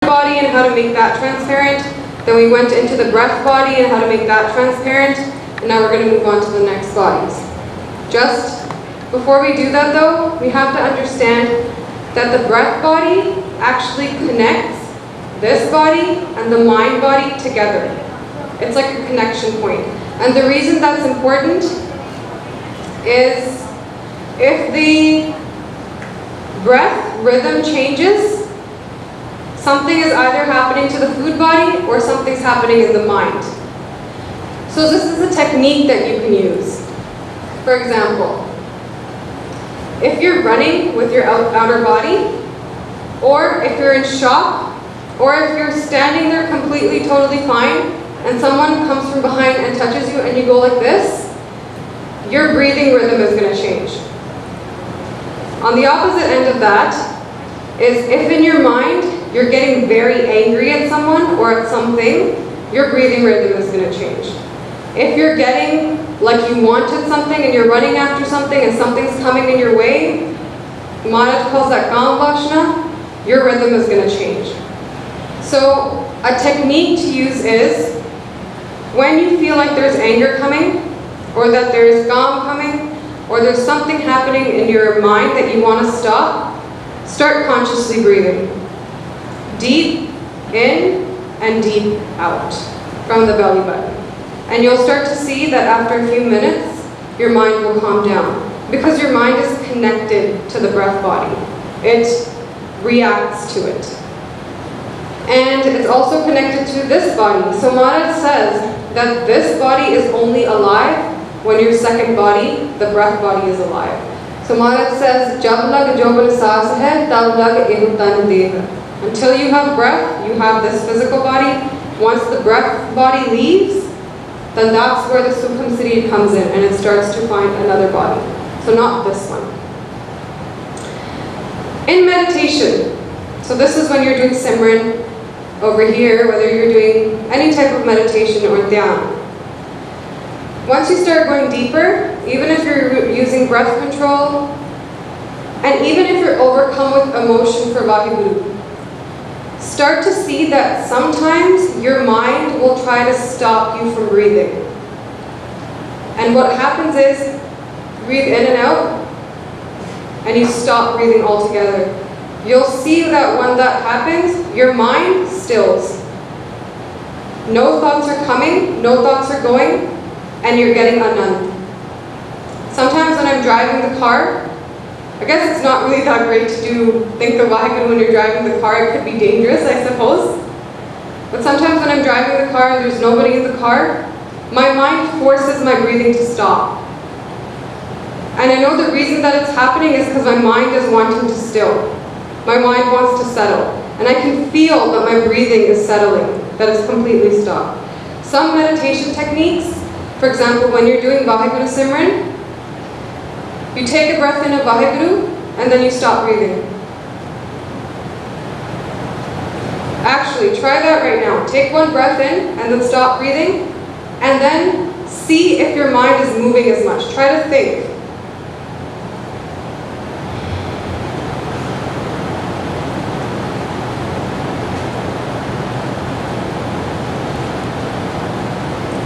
body and how to make that transparent. Then we went into the breath body and how to make that transparent. And now we're going to move on to the next bodies. Just before we do that though, we have to understand that the breath body actually connects this body and the mind body together. It's like a connection point. And the reason that's important is if the breath rhythm changes, something is either happening to the food body or something's happening in the mind. So this is a technique that you can use. For example, if you're running with your outer body, or if you're in shock, or if you're standing there completely, totally fine, and someone comes from behind and touches you and you go like this, your breathing rhythm is going to change. On the opposite end of that is if in your mind you're getting very angry at someone or at something, your breathing rhythm is going to change. If you're getting like you wanted something and you're running after something and something's coming in your way, Maharaj calls that Kam Vashna, your rhythm is going to change. So a technique to use is when you feel like there's anger coming, or that there's Kam coming, or there's something happening in your mind that you want to stop, start consciously breathing. Deep in and deep out from the belly button. And you'll start to see that after a few minutes, your mind will calm down. Because your mind is connected to the breath body. It reacts to it. And it's also connected to this body. So Maharaj says that this body is only alive when your second body, the breath body, is alive. So Maharaj says, Jab lag joban saas hai, tab lag ehu tan deh. Until you have breath, you have this physical body. Once the breath body leaves, then that's where the Sukham Siddhi comes in and it starts to find another body. So not this one. In meditation, so this is when you're doing Simran over here, whether you're doing any type of meditation or dhyan. Once you start going deeper, even if you're using breath control, and even if you're overcome with emotion for Vaheguru, start to see that sometimes your mind will try to stop you from breathing. And what happens is, breathe in and out, and you stop breathing altogether. You'll see that when that happens, your mind stills. No thoughts are coming, no thoughts are going, and you're getting anand. Sometimes when I'm driving the car, I guess it's not really that great to think the Vaheguru when you're driving the car. It could be dangerous, I suppose. But sometimes when I'm driving the car and there's nobody in the car, my mind forces my breathing to stop. And I know the reason that it's happening is because my mind is wanting to still. My mind wants to settle. And I can feel that my breathing is settling, that it's completely stopped. Some meditation techniques, for example, when you're doing Vaheguru Simran, you take a breath in of Vaheguru, and then you stop breathing. Actually, try that right now. Take one breath in, and then stop breathing, and then see if your mind is moving as much. Try to think.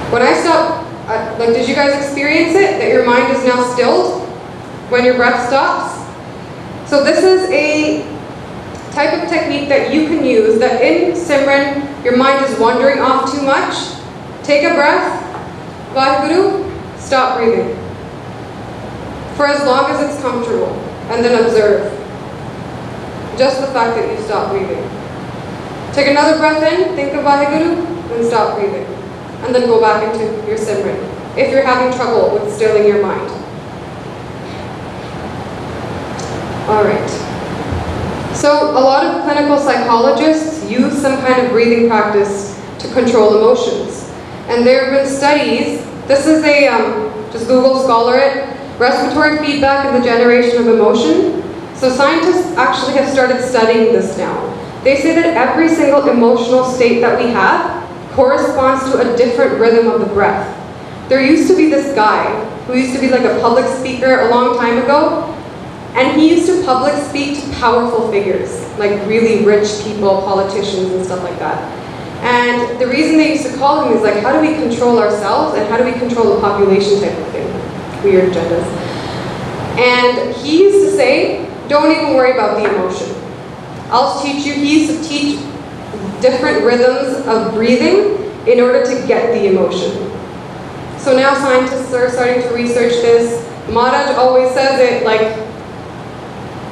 When I stop, did you guys experience it? That your mind is now stilled when your breath stops? So this is a type of technique that you can use that in Simran, your mind is wandering off too much. Take a breath, Vaheguru, stop breathing. For as long as it's comfortable, and then observe. Just the fact that you stop breathing. Take another breath in, think of Vaheguru, and stop breathing. And then go back into your Simran, if you're having trouble with stilling your mind. Alright. So a lot of clinical psychologists use some kind of breathing practice to control emotions. And there have been studies, this is a, just Google Scholar it, respiratory feedback in the generation of emotion. So scientists actually have started studying this now. They say that every single emotional state that we have corresponds to a different rhythm of the breath. There used to be this guy who used to be like a public speaker a long time ago, and he used to public speak to powerful figures. like really rich people, politicians and stuff like that. And the reason they used to call him is like, how do we control ourselves and how do we control the population type of thing? Weird agendas. And he used to say, don't even worry about the emotion. I'll teach you. He used to teach different rhythms of breathing in order to get the emotion. So now scientists are starting to research this. Maharaj always says it like,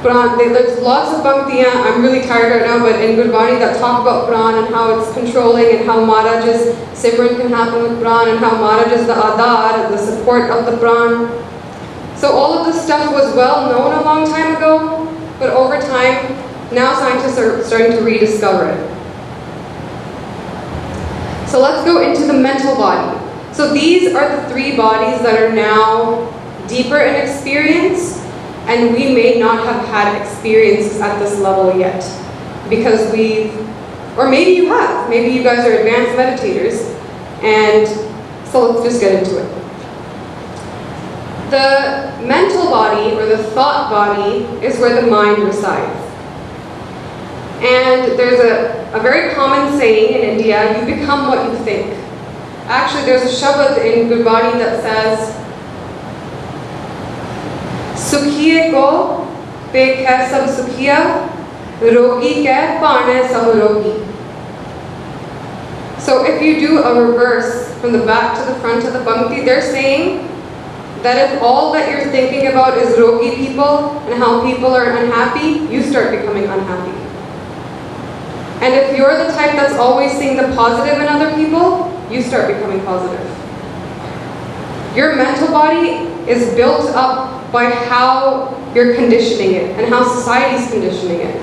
there's lots of bhaktiyan, I'm really tired right now, but in Gurbani that talk about Pran and how it's controlling and how Maharaj's Simran can happen with Pran and how Maharaj is the Adar, the support of the Pran. So all of this stuff was well known a long time ago, but over time, now scientists are starting to rediscover it. So let's go into the mental body. So these are the three bodies that are now deeper in experience, and we may not have had experiences at this level yet, because or maybe you have, maybe you guys are advanced meditators, and so let's just get into it. The mental body, or the thought body, is where the mind resides. And there's a very common saying in India, you become what you think. Actually, there's a shabad in Gurbani that says, Sukhiye ko pe kya sab sukhiya, rogi kya paane sab rogi. So if you do a reverse from the back to the front of the bhakti, they're saying that if all that you're thinking about is rogi people and how people are unhappy, you start becoming unhappy. And if you're the type that's always seeing the positive in other people, you start becoming positive. Your mental body is built up by how you're conditioning it and how society's conditioning it.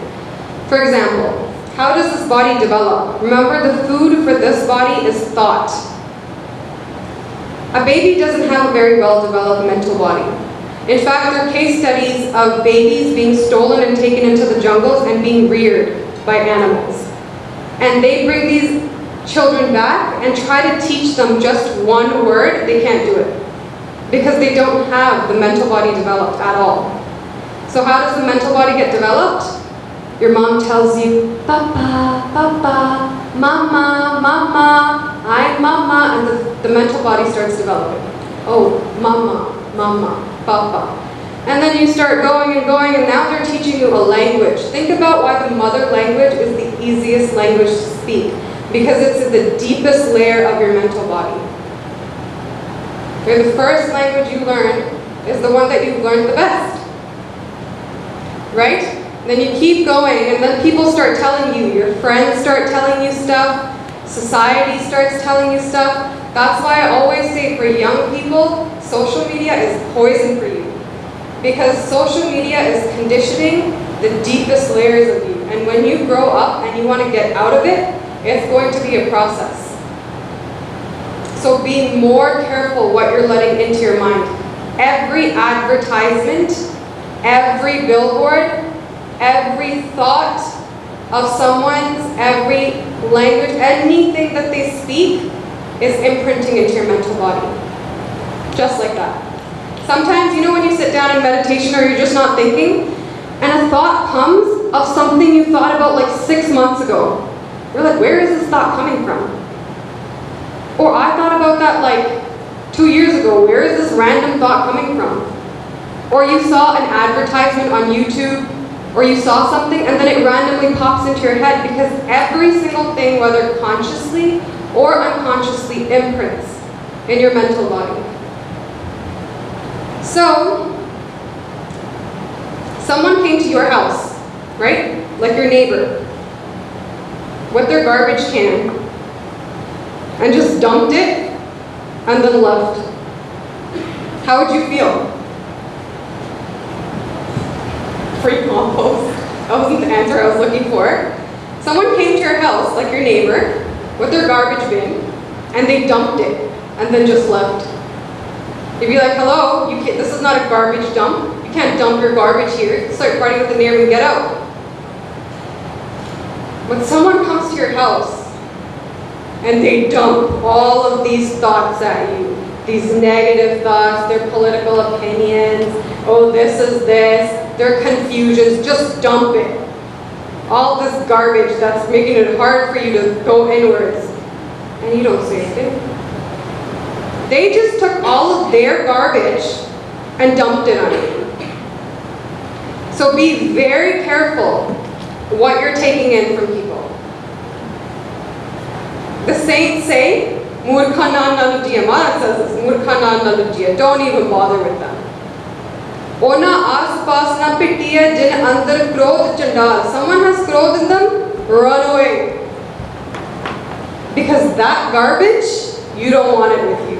For example, how does this body develop? Remember, the food for this body is thought. A baby doesn't have a very well-developed mental body. In fact, there are case studies of babies being stolen and taken into the jungles and being reared by animals. And they bring these children back and try to teach them just one word. They can't do it because they don't have the mental body developed at all. So how does the mental body get developed? Your mom tells you, Papa, Papa, Mama, Mama, I'm Mama, and the mental body starts developing. Oh, Mama, Mama, Papa. And then you start going and going, and now they're teaching you a language. Think about why the mother language is the easiest language to speak, because it's the deepest layer of your mental body. Okay, the first language you learn is the one that you've learned the best. Right? Then you keep going, and then people start telling you, your friends start telling you stuff, society starts telling you stuff. That's why I always say for young people, social media is poison for you. Because social media is conditioning the deepest layers of you. And when you grow up and you want to get out of it, it's going to be a process. So be more careful what you're letting into your mind. Every advertisement, every billboard, every thought of someone's, every language, anything that they speak is imprinting into your mental body. Just like that. Sometimes, you know when you sit down in meditation or you're just not thinking, and a thought comes of something you thought about like 6 months ago. You're like, where is this thought coming from? Or I thought about that like 2 years ago. Where is this random thought coming from? Or you saw an advertisement on YouTube, or you saw something and then it randomly pops into your head, because every single thing, whether consciously or unconsciously, imprints in your mental body. So, someone came to your house, right? Like your neighbor, with their garbage can, and just dumped it, and then left. How would you feel? Free compost. That wasn't the answer I was looking for. Someone came to your house, like your neighbor, with their garbage bin, and they dumped it, and then just left. You'd be like, hello, this is not a garbage dump. You can't dump your garbage here. Start fighting with the neighbor and get out. When someone comes to your house and they dump all of these thoughts at you, these negative thoughts, their political opinions, oh, this is this, their confusions, just dump it. all this garbage that's making it hard for you to go inwards. And you don't say anything. They just took all of their garbage and dumped it on you. So be very careful what you're taking in from people. The saints say, Murkha na naludiya. Maharaj says this, Murkha na naludiya. Don't even bother with them. Ona aas paas na pittiya jin andar krodh chandal. Someone has krodh in them, run away. Because that garbage, you don't want it with you.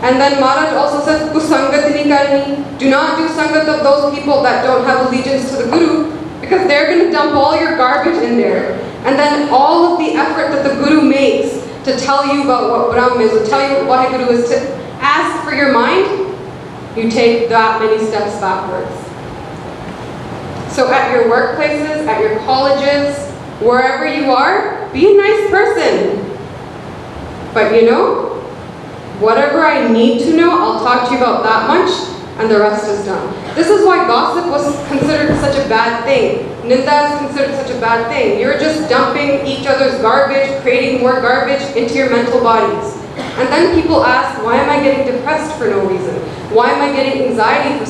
And then Maharaj also says, Kusangat ni karni. Do not do sangat of those people that don't have allegiance to the Guru, because they're going to dump all your garbage in there. And then all of the effort that the Guru makes to tell you about what Brahm is, to tell you what Waheguru is, to ask for your mind, you take that many steps backwards. So at your workplaces, at your colleges, wherever you are, be a nice person. But you know, whatever I need to know, I'll talk to you about that much, and the rest is done. This is why gossip was considered such a bad thing. Ninda is considered such a bad thing. You're just dumping each other's garbage, creating more garbage into your mental bodies. And then people ask, why am I getting depressed for no reason? Why am I getting anxiety for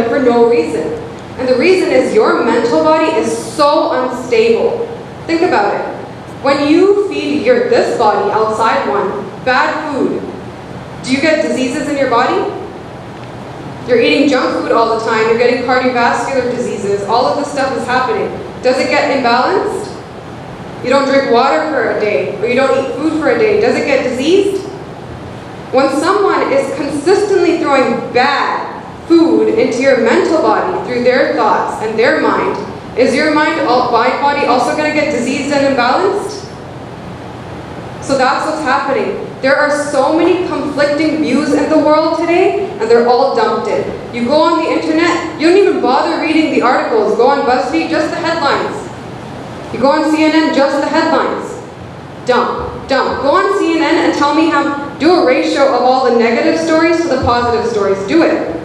for no reason? And the reason is your mental body is so unstable. Think about it. When you feed this body, outside one, bad food, do you get diseases in your body? You're eating junk food all the time, you're getting cardiovascular diseases, all of this stuff is happening. Does it get imbalanced? You don't drink water for a day, or you don't eat food for a day, does it get diseased? When someone is consistently throwing bad food into your mental body through their thoughts and their mind, is your body also going to get diseased and imbalanced? So that's what's happening. There are so many conflicting views in the world today, and they're all dumped in. You go on the internet, you don't even bother reading the articles. Go on BuzzFeed, just the headlines. You go on CNN, just the headlines. Dump, dump. Go on CNN and tell me do a ratio of all the negative stories to the positive stories. Do it.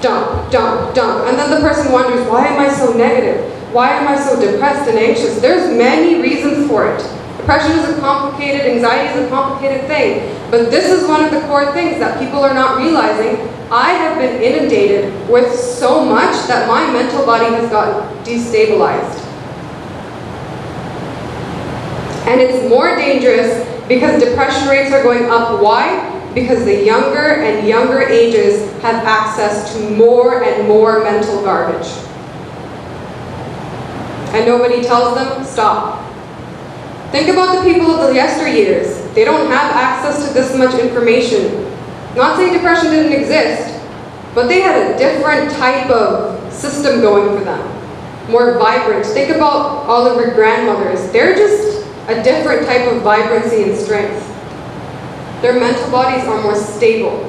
Dump, dump, dump. And then the person wonders, why am I so negative? Why am I so depressed and anxious? There's many reasons for it. Depression is a complicated, anxiety is a complicated thing. But this is one of the core things that people are not realizing. I have been inundated with so much that my mental body has gotten destabilized. And it's more dangerous because depression rates are going up. Why? Because the younger and younger ages have access to more and more mental garbage. And nobody tells them, stop. Think about the people of the yesteryears. They don't have access to this much information. Not saying depression didn't exist, but they had a different type of system going for them. More vibrant. Think about all of your grandmothers. They're just a different type of vibrancy and strength. Their mental bodies are more stable.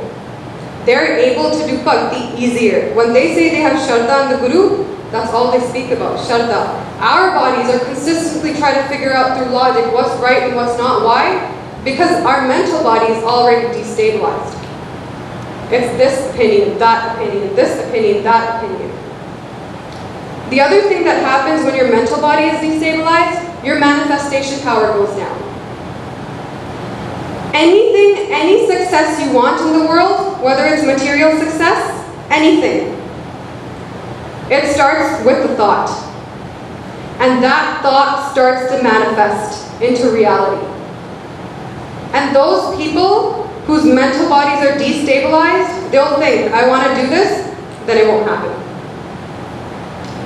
They're able to do bhakti easier. When they say they have Shraddha in the Guru, that's all they speak about, Shraddha. Our bodies are consistently trying to figure out through logic what's right and what's not. Why? Because our mental body is already destabilized. It's this opinion, that opinion, this opinion, that opinion. The other thing that happens when your mental body is destabilized, your manifestation power goes down. Any success you want in the world, whether it's material success, anything, it starts with the thought. And that thought starts to manifest into reality. And those people whose mental bodies are destabilized, they'll think, I want to do this, then it won't happen.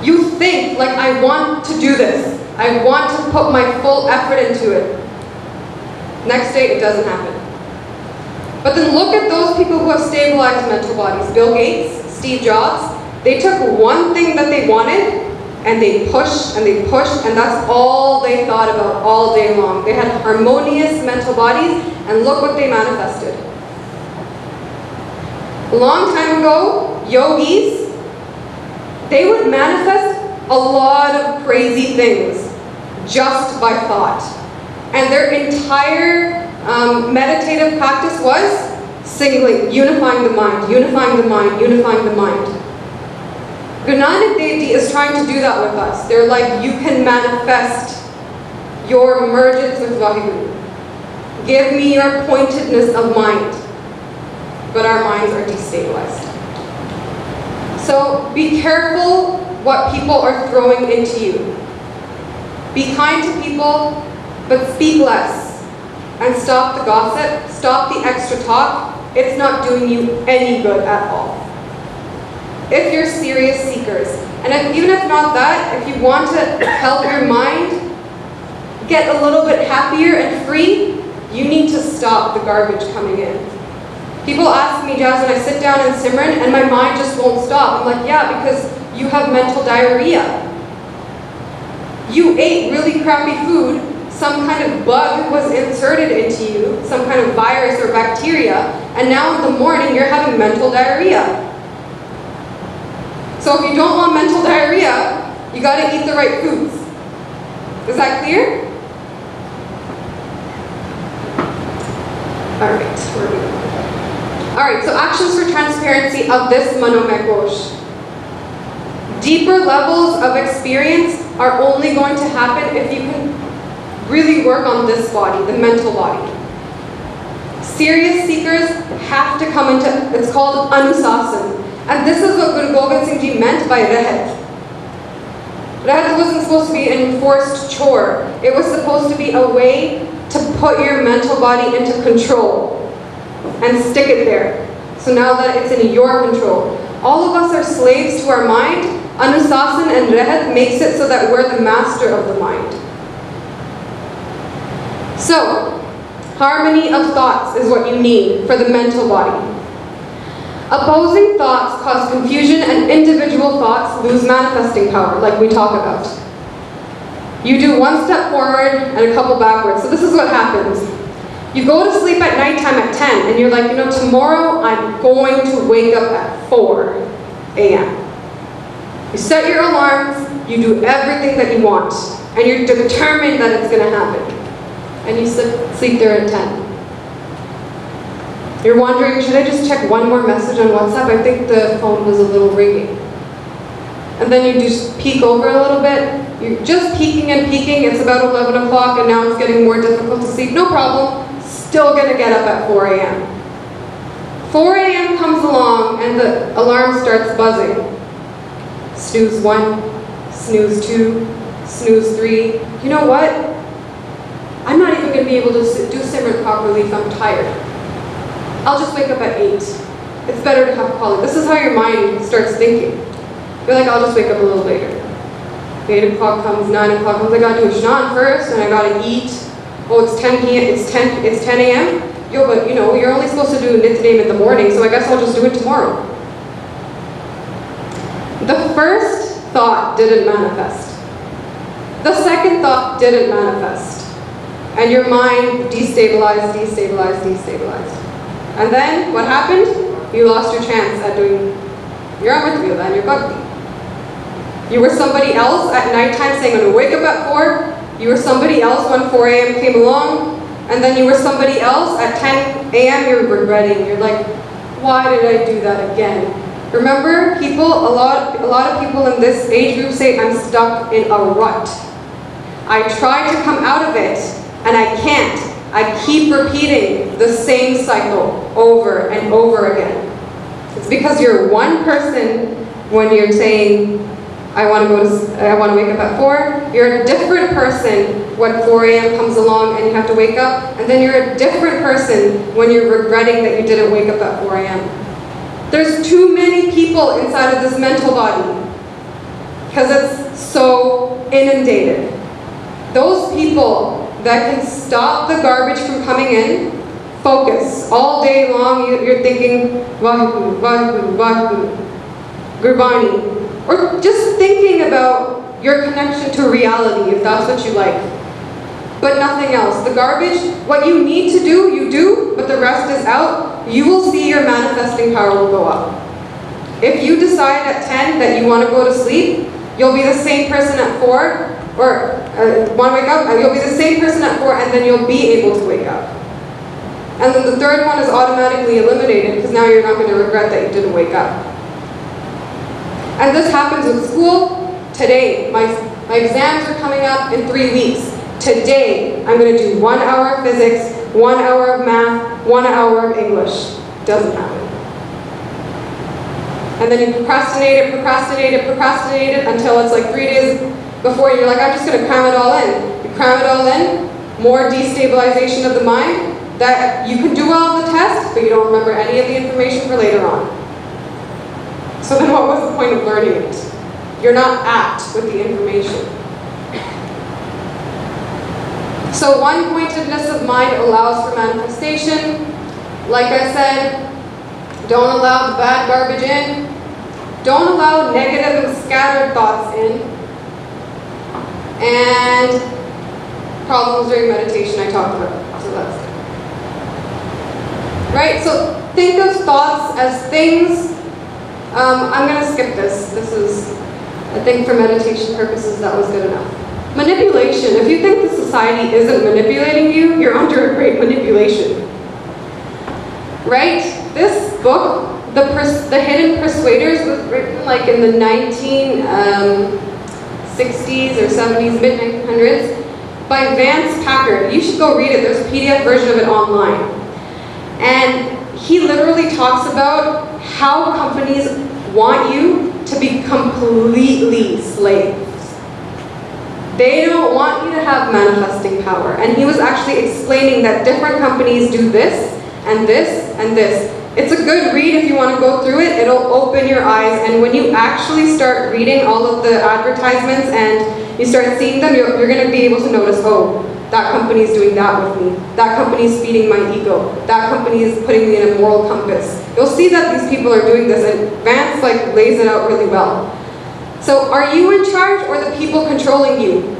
You think, like, I want to do this. I want to put my full effort into it. Next day, it doesn't happen. But then look at those people who have stabilized mental bodies. Bill Gates, Steve Jobs, they took one thing that they wanted, and they pushed, and that's all they thought about all day long. They had harmonious mental bodies, and look what they manifested. A long time ago, yogis, they would manifest a lot of crazy things just by thought. And their entire meditative practice was singling, unifying the mind, unifying the mind, unifying the mind. Guru Nanak Dev Ji is trying to do that with us. They're like, you can manifest your emergence with Vaheguru. Give me your pointedness of mind. But our minds are destabilized. So be careful what people are throwing into you. Be kind to people, but speak less. And stop the gossip, stop the extra talk. It's not doing you any good at all. If you're serious seekers, and even if not that, if you want to help your mind get a little bit happier and free, you need to stop the garbage coming in. People ask me, Jasmine, I sit down in Simran and my mind just won't stop. I'm like, yeah, because you have mental diarrhea. You ate really crappy food, some kind of bug was inserted into you, some kind of virus or bacteria, and now in the morning you're having mental diarrhea. So if you don't want mental diarrhea, you gotta eat the right foods. Is that clear? Alright, where are we going? Alright, so actions for transparency of this Manomay Kosh. Deeper levels of experience are only going to happen if you can really work on this body, the mental body. Serious seekers have to come into, it's called Anusasan. And this is what Guru Gobind Singh Ji meant by Rahat. Rahat wasn't supposed to be an enforced chore. It was supposed to be a way to put your mental body into control and stick it there. So now that it's in your control. All of us are slaves to our mind. Anusasan and Rahat makes it so that we're the master of the mind. So, harmony of thoughts is what you need for the mental body. Opposing thoughts cause confusion and individual thoughts lose manifesting power, like we talk about. You do one step forward and a couple backwards. So this is what happens. You go to sleep at nighttime at 10 and you're like, you know, tomorrow I'm going to wake up at 4 a.m. You set your alarms, you do everything that you want, and you're determined that it's going to happen. And you sleep there at 10. You're wondering, should I just check one more message on WhatsApp? I think the phone was a little ringing. And then you just peek over a little bit. You're just peeking and peeking. It's about 11 o'clock and now it's getting more difficult to sleep. No problem. Still going to get up at 4 a.m. 4 a.m. comes along and the alarm starts buzzing. Snooze 1, snooze 2, snooze 3. You know what? I'm not even going to be able to do Simran properly if I'm tired. I'll just wake up at 8. It's better to have quality. This is how your mind starts thinking. You're like, I'll just wake up a little later. 8 o'clock comes, 9 o'clock comes, I gotta do a shnan first, and I gotta eat. Oh, it's 10 p.m., it's 10 a.m.? Yo, but you know, you're only supposed to do nitnem in the morning, so I guess I'll just do it tomorrow. The first thought didn't manifest. The second thought didn't manifest. And your mind destabilized. And then, what happened? You lost your chance at doing your Amrit and your Bhakti. You were somebody else at nighttime saying, I'm going to wake up at 4. You were somebody else when 4 a.m. came along. And then you were somebody else at 10 a.m. You're regretting. You're like, why did I do that again? Remember, people, a lot of people in this age group say, I'm stuck in a rut. I try to come out of it, and I can't. I keep repeating the same cycle over and over again. It's because you're one person when you're saying, I want to wake up at 4. You're a different person when 4 a.m. comes along and you have to wake up. And then you're a different person when you're regretting that you didn't wake up at 4 a.m. There's too many people inside of this mental body because it's so inundated. Those people that can stop the garbage from coming in, focus. All day long you're thinking, Vaheguru, Vaheguru, Vaheguru, Gurbani. Or just thinking about your connection to reality, if that's what you like. But nothing else. The garbage, what you need to do, you do, but the rest is out. You will see your manifesting power will go up. If you decide at 10 that you want to go to sleep, you'll be the same person at 4, or want to wake up, you'll be the same person at 4, and then you'll be able to wake up. And then the third one is automatically eliminated, because now you're not going to regret that you didn't wake up. And this happens with school today. My exams are coming up in 3 weeks. Today, I'm going to do 1 hour of physics, 1 hour of math, 1 hour of English. Doesn't happen. And then you procrastinate it until it's like 3 days before you're like, I'm just going to cram it all in. You cram it all in, more destabilization of the mind, that you can do well on the test, but you don't remember any of the information for later on. So then what was the point of learning it? You're not apt with the information. So one-pointedness of mind allows for manifestation. Like I said, don't allow the bad garbage in. Don't allow negative and scattered thoughts in. And problems during meditation I talked about, so that's it. Right, so think of thoughts as things. I'm going to skip this. This is, I think for meditation purposes that was good enough. Manipulation. If you think the society isn't manipulating you, you're under a great manipulation. Right? This book, The Hidden Persuaders, was written like in the 1960s or 70s, mid-1900s, by Vance Packard. You should go read it. There's a PDF version of it online. And he literally talks about how companies want you to be completely slaves. They don't want you to have manifesting power. And he was actually explaining that different companies do this, and this, and this. It's a good read if you want to go through it. It'll open your eyes, and when you actually start reading all of the advertisements and you start seeing them, you're going to be able to notice, oh, that company is doing that with me. That company is feeding my ego. That company is putting me in a moral compass. You'll see that these people are doing this, and Vance lays it out really well. So are you in charge or the people controlling you?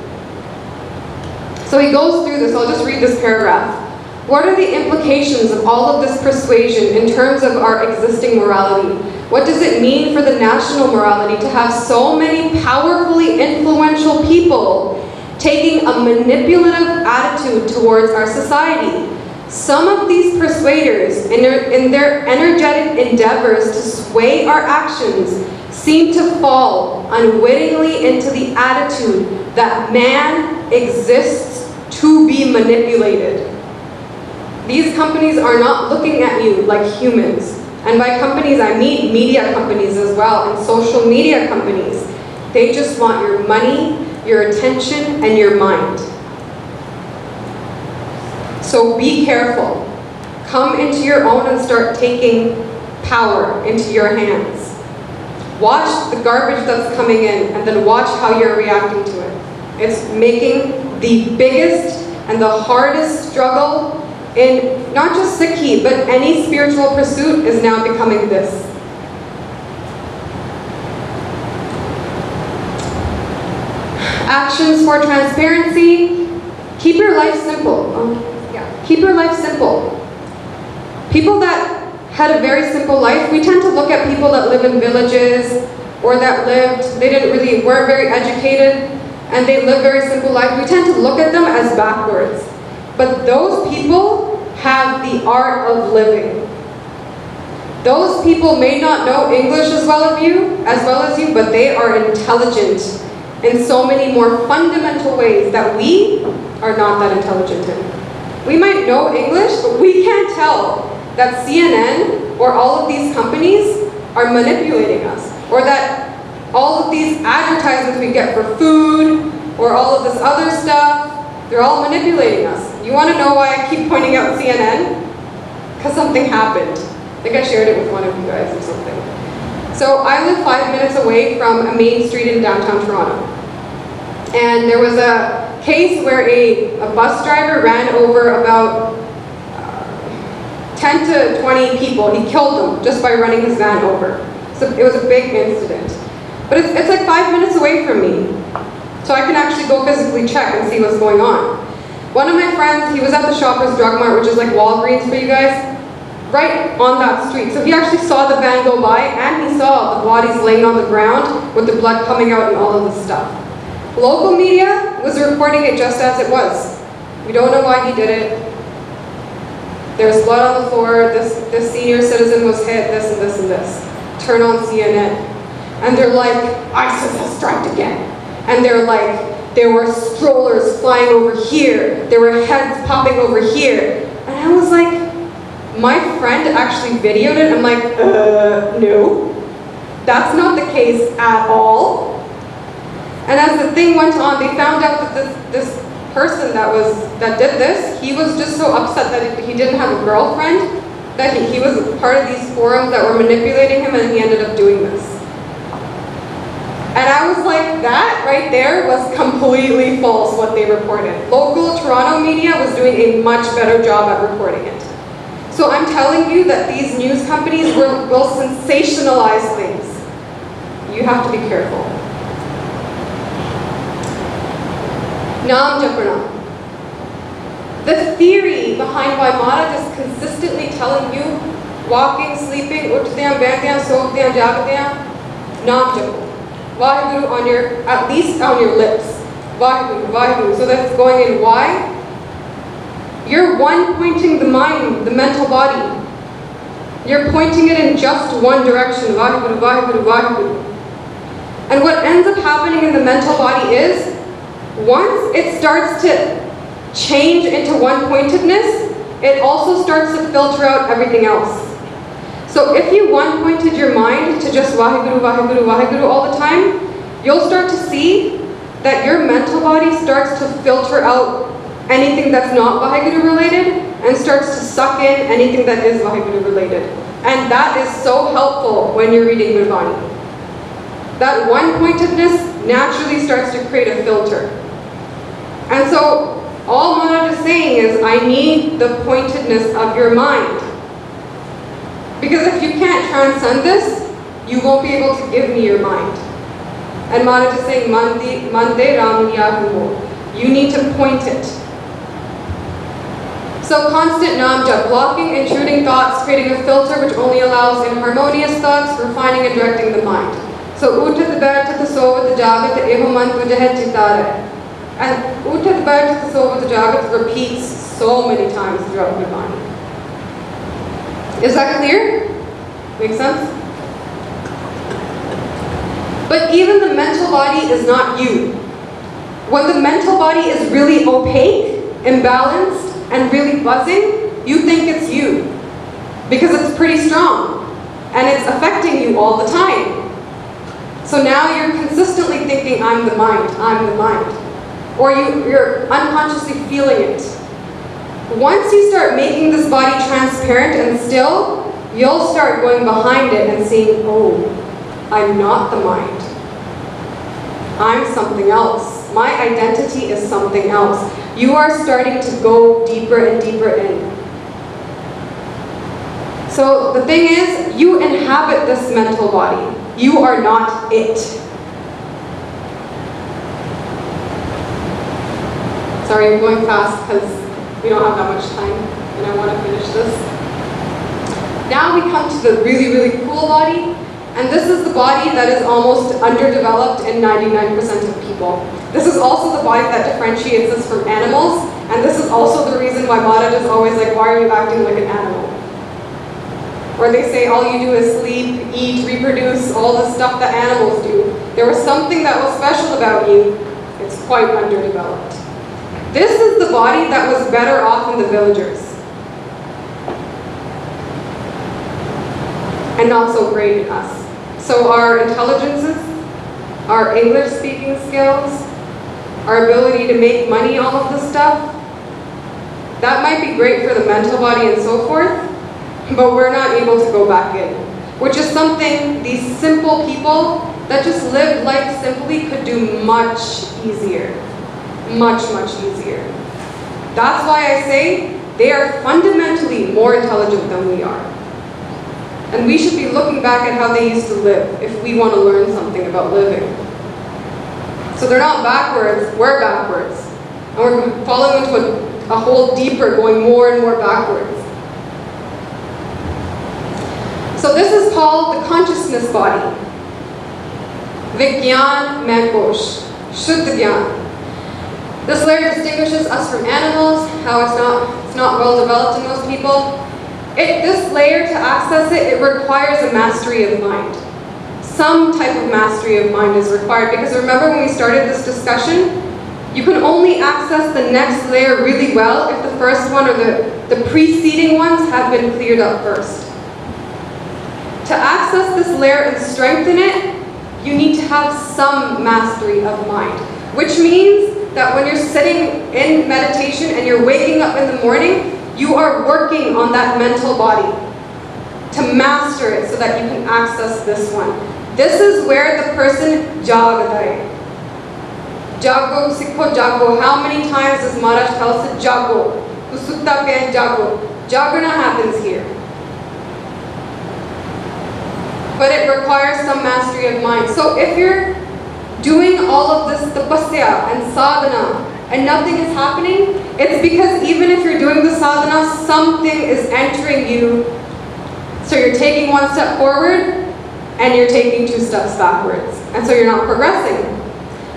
So he goes through this. I'll just read this paragraph. What are the implications of all of this persuasion in terms of our existing morality? What does it mean for the national morality to have so many powerfully influential people taking a manipulative attitude towards our society? Some of these persuaders, in their energetic endeavors to sway our actions, seem to fall unwittingly into the attitude that man exists to be manipulated. These companies are not looking at you like humans. And by companies, I mean media companies as well, and social media companies. They just want your money, your attention, and your mind. So be careful. Come into your own and start taking power into your hands. Watch the garbage that's coming in, and then watch how you're reacting to it. It's making the biggest and the hardest struggle in not just Sikhi, but any spiritual pursuit is now becoming this. Actions for transparency. Keep your life simple. Keep your life simple. People that had a very simple life, we tend to look at people that live in villages or that weren't very educated, and they live very simple life. We tend to look at them as backwards. But those people have the art of living. Those people may not know English as well as you, but they are intelligent in so many more fundamental ways that we are not that intelligent in. We might know English, but we can't tell that CNN or all of these companies are manipulating us, or that all of these advertisements we get for food or all of this other stuff, they're all manipulating us. You want to know why I keep pointing out CNN? Because something happened. I think I shared it with one of you guys or something. So I live 5 minutes away from a main street in downtown Toronto. And there was a case where a bus driver ran over about 10 to 20 people. He killed them just by running his van over. So it was a big incident. But it's like 5 minutes away from me. So I can actually go physically check and see what's going on. One of my friends, he was at the Shoppers Drug Mart, which is like Walgreens for you guys, right on that street. So he actually saw the van go by, and he saw the bodies laying on the ground with the blood coming out and all of this stuff. Local media was reporting it just as it was. We don't know why he did it. There's blood on the floor, this senior citizen was hit, this and this and this. Turn on CNN. And they're like, ISIS has striked again. And they're like, there were strollers flying over here. There were heads popping over here. And I was like, my friend actually videoed it. I'm like, no. That's not the case at all. And as the thing went on, they found out that this person that did this, he was just so upset that he didn't have a girlfriend, that he was part of these forums that were manipulating him, and he ended up doing this. And I was like, that right there was completely false, what they reported. Local Toronto media was doing a much better job at reporting it. So I'm telling you that these news companies will sensationalize things. You have to be careful. Naam Japana. The theory behind why Maharaj is consistently telling you, walking, sleeping, uthdeyan, baithdeyan, sovdeyan, jagdeyan, Naam Japo. Vaheguru on at least on your lips. Vaheguru, Vaheguru. So that's going in why? You're one-pointing the mind, the mental body. You're pointing it in just one direction. Vaheguru, Vaheguru, Vaheguru. And what ends up happening in the mental body is, once it starts to change into one-pointedness, it also starts to filter out everything else. So if you one-pointed your mind to just Vaheguru, Vaheguru, Vaheguru all the time, you'll start to see that your mental body starts to filter out anything that's not Vaheguru related and starts to suck in anything that is Vaheguru related. And that is so helpful when you're reading Gurbani. That one-pointedness naturally starts to create a filter. And so all Maharaj is saying is, I need the pointedness of your mind. Because if you can't transcend this, you won't be able to give me your mind. And Maharaj is saying, Mande Ram Yahu. You need to point it. So constant Naam Jap, blocking intruding thoughts, creating a filter which only allows inharmonious thoughts, refining and directing the mind. So Uthat Baitat Sovat Jagat Eho Mantra Jahat Chitare. And Uthat Baitat Sovat Jagat repeats so many times throughout Gurbani. Is that clear? Makes sense? But even the mental body is not you. When the mental body is really opaque, imbalanced, and really buzzing, you think it's you. Because it's pretty strong. And it's affecting you all the time. So now you're consistently thinking, I'm the mind, I'm the mind. Or you're unconsciously feeling it. Once you start making this body transparent and still, you'll start going behind it and seeing, oh, I'm not the mind. I'm something else. My identity is something else. You are starting to go deeper and deeper in. So the thing is, you inhabit this mental body. You are not it. Sorry, I'm going fast because we don't have that much time and I want to finish this. Now we come to the really, really cool body. And this is the body that is almost underdeveloped in 99% of people. This is also the body that differentiates us from animals. And this is also the reason why Maharaj is always like, why are you acting like an animal? Or they say all you do is sleep, eat, reproduce, all the stuff that animals do. There was something that was special about you. It's quite underdeveloped. This is the body that was better off in the villagers. And not so great in us. So our intelligences, our English speaking skills, our ability to make money, all of this stuff, that might be great for the mental body and so forth, but we're not able to go back in. Which is something these simple people that just live life simply could do much easier. Much, much easier. That's why I say they are fundamentally more intelligent than we are. And we should be looking back at how they used to live if we want to learn something about living. So they're not backwards, we're backwards. And we're falling into a hole deeper, going more and more backwards. So this is called the consciousness body. Vigyan Mankosh, Shuddha Gyan. This layer distinguishes us from animals, how it's not well developed in most people. This layer, to access it, it requires a mastery of mind. some type of mastery of mind is required, because remember when we started this discussion, you can only access the next layer really well if the first one or the preceding ones have been cleared up first. To access this layer and strengthen it, you need to have some mastery of mind, which means that when you're sitting in meditation and you're waking up in the morning, you are working on that mental body to master it so that you can access this one. This is where the person jagadae. Jago, sikho jago. How many times does Maharaj tell us jago? Kusutta pe jago. Jagrana happens here. But it requires some mastery of mind. So if you're doing all of this tapasya and sadhana and nothing is happening, it's because even if you're doing the sadhana, something is entering you. So you're taking one step forward and you're taking 2 steps backwards. And so you're not progressing.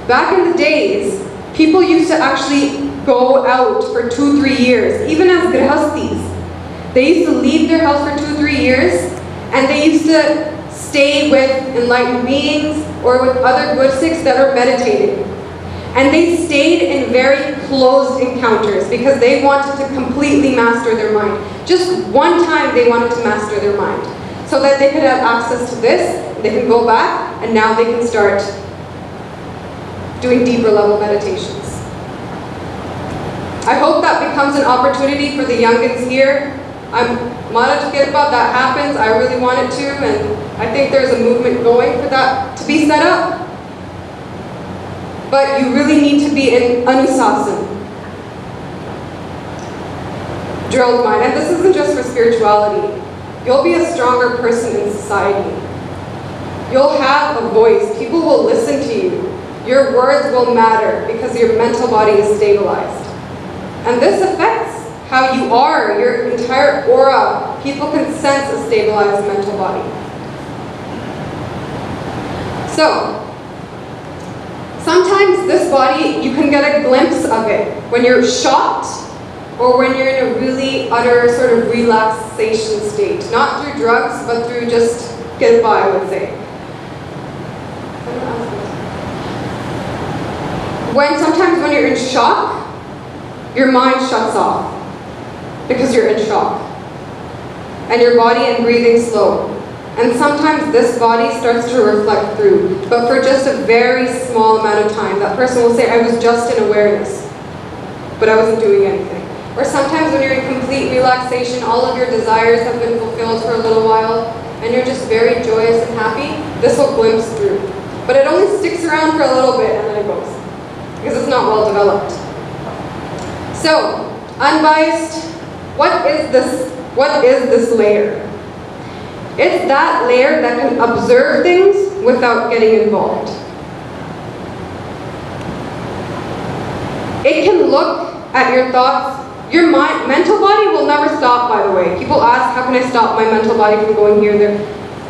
Back in the days, people used to actually go out for 2-3 years, even as grihastis. They used to leave their house for 2-3 years, and they used to stay with enlightened beings or with other gursikhs that are meditating. And they stayed in very closed encounters because they wanted to completely master their mind. Just one time they wanted to master their mind, so that they could have access to this, they can go back, and now they can start doing deeper level meditations. I hope that becomes an opportunity for the youngins here. Maharaj Kirpa, that happens. I really want it to, and I think there's a movement going for that to be set up. But you really need to be in anusasan, drilled mind. And this isn't just for spirituality. You'll be a stronger person in society. You'll have a voice. People will listen to you. Your words will matter because your mental body is stabilized. And this affects how you are, your entire aura. People can sense a stabilized mental body. So, sometimes this body, you can get a glimpse of it when you're shocked or when you're in a really utter sort of relaxation state. Not through drugs, but through just get by, I would say. Sometimes when you're in shock, your mind shuts off because you're in shock. And your body and breathing slow. And sometimes this body starts to reflect through, but for just a very small amount of time. That person will say, I was just in awareness, but I wasn't doing anything. Or sometimes when you're in complete relaxation, all of your desires have been fulfilled for a little while, and you're just very joyous and happy, this will glimpse through. But it only sticks around for a little bit and then it goes, because it's not well developed. So, unbiased, what is this layer? It's that layer that can observe things without getting involved. It can look at your thoughts. Your mental body will never stop, by the way. People ask, how can I stop my mental body from going here and there?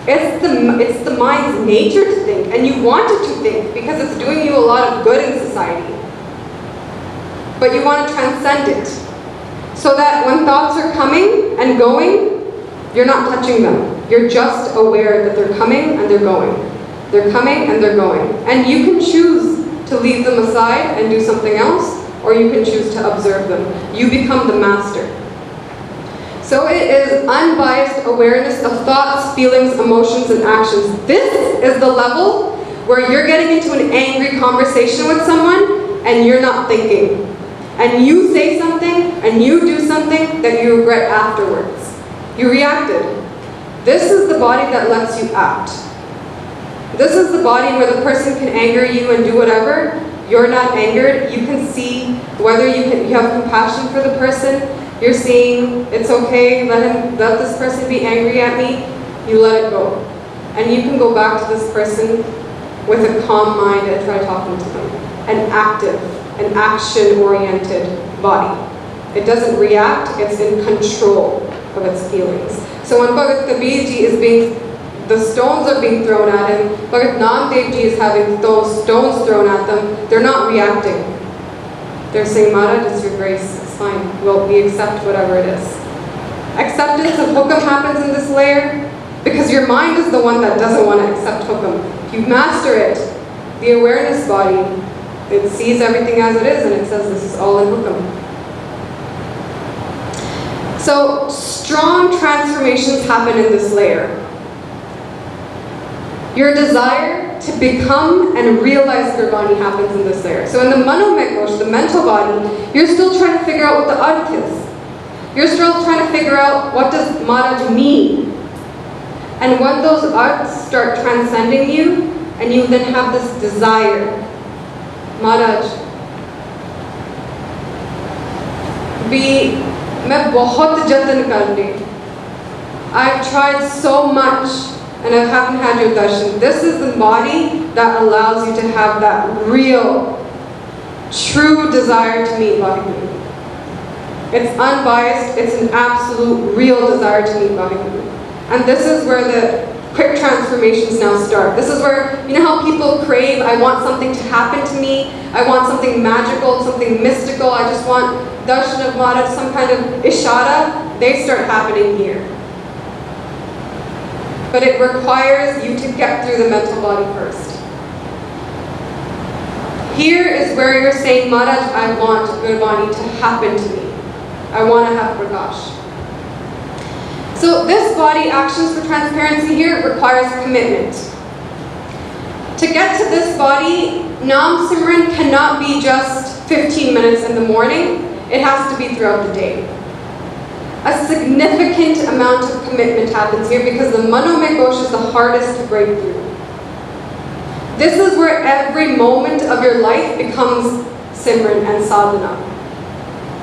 It's the mind's nature to think, and you want it to think because it's doing you a lot of good in society. But you want to transcend it, so that when thoughts are coming and going, you're not touching them. You're just aware that they're coming and they're going. They're coming and they're going. And you can choose to leave them aside and do something else, or you can choose to observe them. You become the master. So it is unbiased awareness of thoughts, feelings, emotions, and actions. This is the level where you're getting into an angry conversation with someone and you're not thinking. And you say something and you do something that you regret afterwards. You reacted. This is the body that lets you act. This is the body where the person can anger you and do whatever. You're not angered. You can see whether you have compassion for the person. You're seeing it's okay, let this person be angry at me. You let it go. And you can go back to this person with a calm mind and try talking to them. An active, an action-oriented body. It doesn't react, it's in control of its feelings. So when Bhagat Kabir Ji the stones are being thrown at him, Bhagat Namdev Ji is having those stones thrown at them, they're not reacting. They're saying, Maharaj, it's your grace, it's fine. We accept whatever it is. Acceptance of hukam happens in this layer, Because your mind is the one that doesn't want to accept hukum. If you master it, the awareness body, it sees everything as it is and it says this is all in hukum. So strong transformations happen in this layer. Your desire to become and realize Gurbani happens in this layer. So in the Manomekosh, the mental body, you're still trying to figure out what the Arth is. You're still trying to figure out what does Maharaj mean. And when those arths start transcending you, and you then have this desire, Maharaj, I've tried so much and I haven't had your darshan. This is the body that allows you to have that real, true desire to meet Vaheguru. It's unbiased, it's an absolute, real desire to meet Vaheguru. And this is where the quick transformations now start. This is where, you know how people crave, I want something to happen to me, I want something magical, something mystical, I just want darshan of Maharaj, some kind of ishara, they start happening here. But it requires you to get through the mental body first. Here is where you're saying, Maharaj, I want Gurbani to happen to me. I want to have Prakash. So this body, actions for transparency here, requires commitment. To get to this body, Nam Simran cannot be just 15 minutes in the morning. It has to be throughout the day. A significant amount of commitment happens here because the Manomekosh is the hardest to break through. This is where every moment of your life becomes Simran and Sadhana.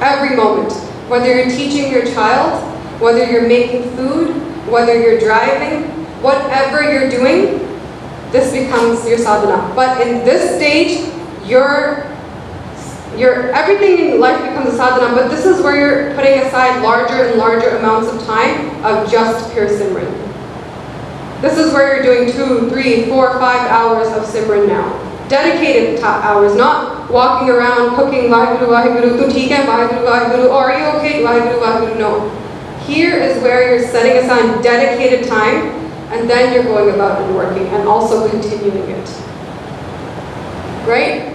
Every moment. Whether you're teaching your child, whether you're making food, whether you're driving, whatever you're doing, this becomes your sadhana. But in this stage, everything in life becomes a sadhana, but this is where you're putting aside larger and larger amounts of time of just pure Simran. This is where you're doing 2, 3, 4, 5 hours of Simran now. Dedicated hours, not walking around cooking Vaheguru, Vaheguru, tu theek hai, Vaheguru, Vaheguru, are you okay, Vaheguru, Vaheguru, no. Here is where you're setting aside dedicated time, and then you're going about and working, and also continuing it. Right?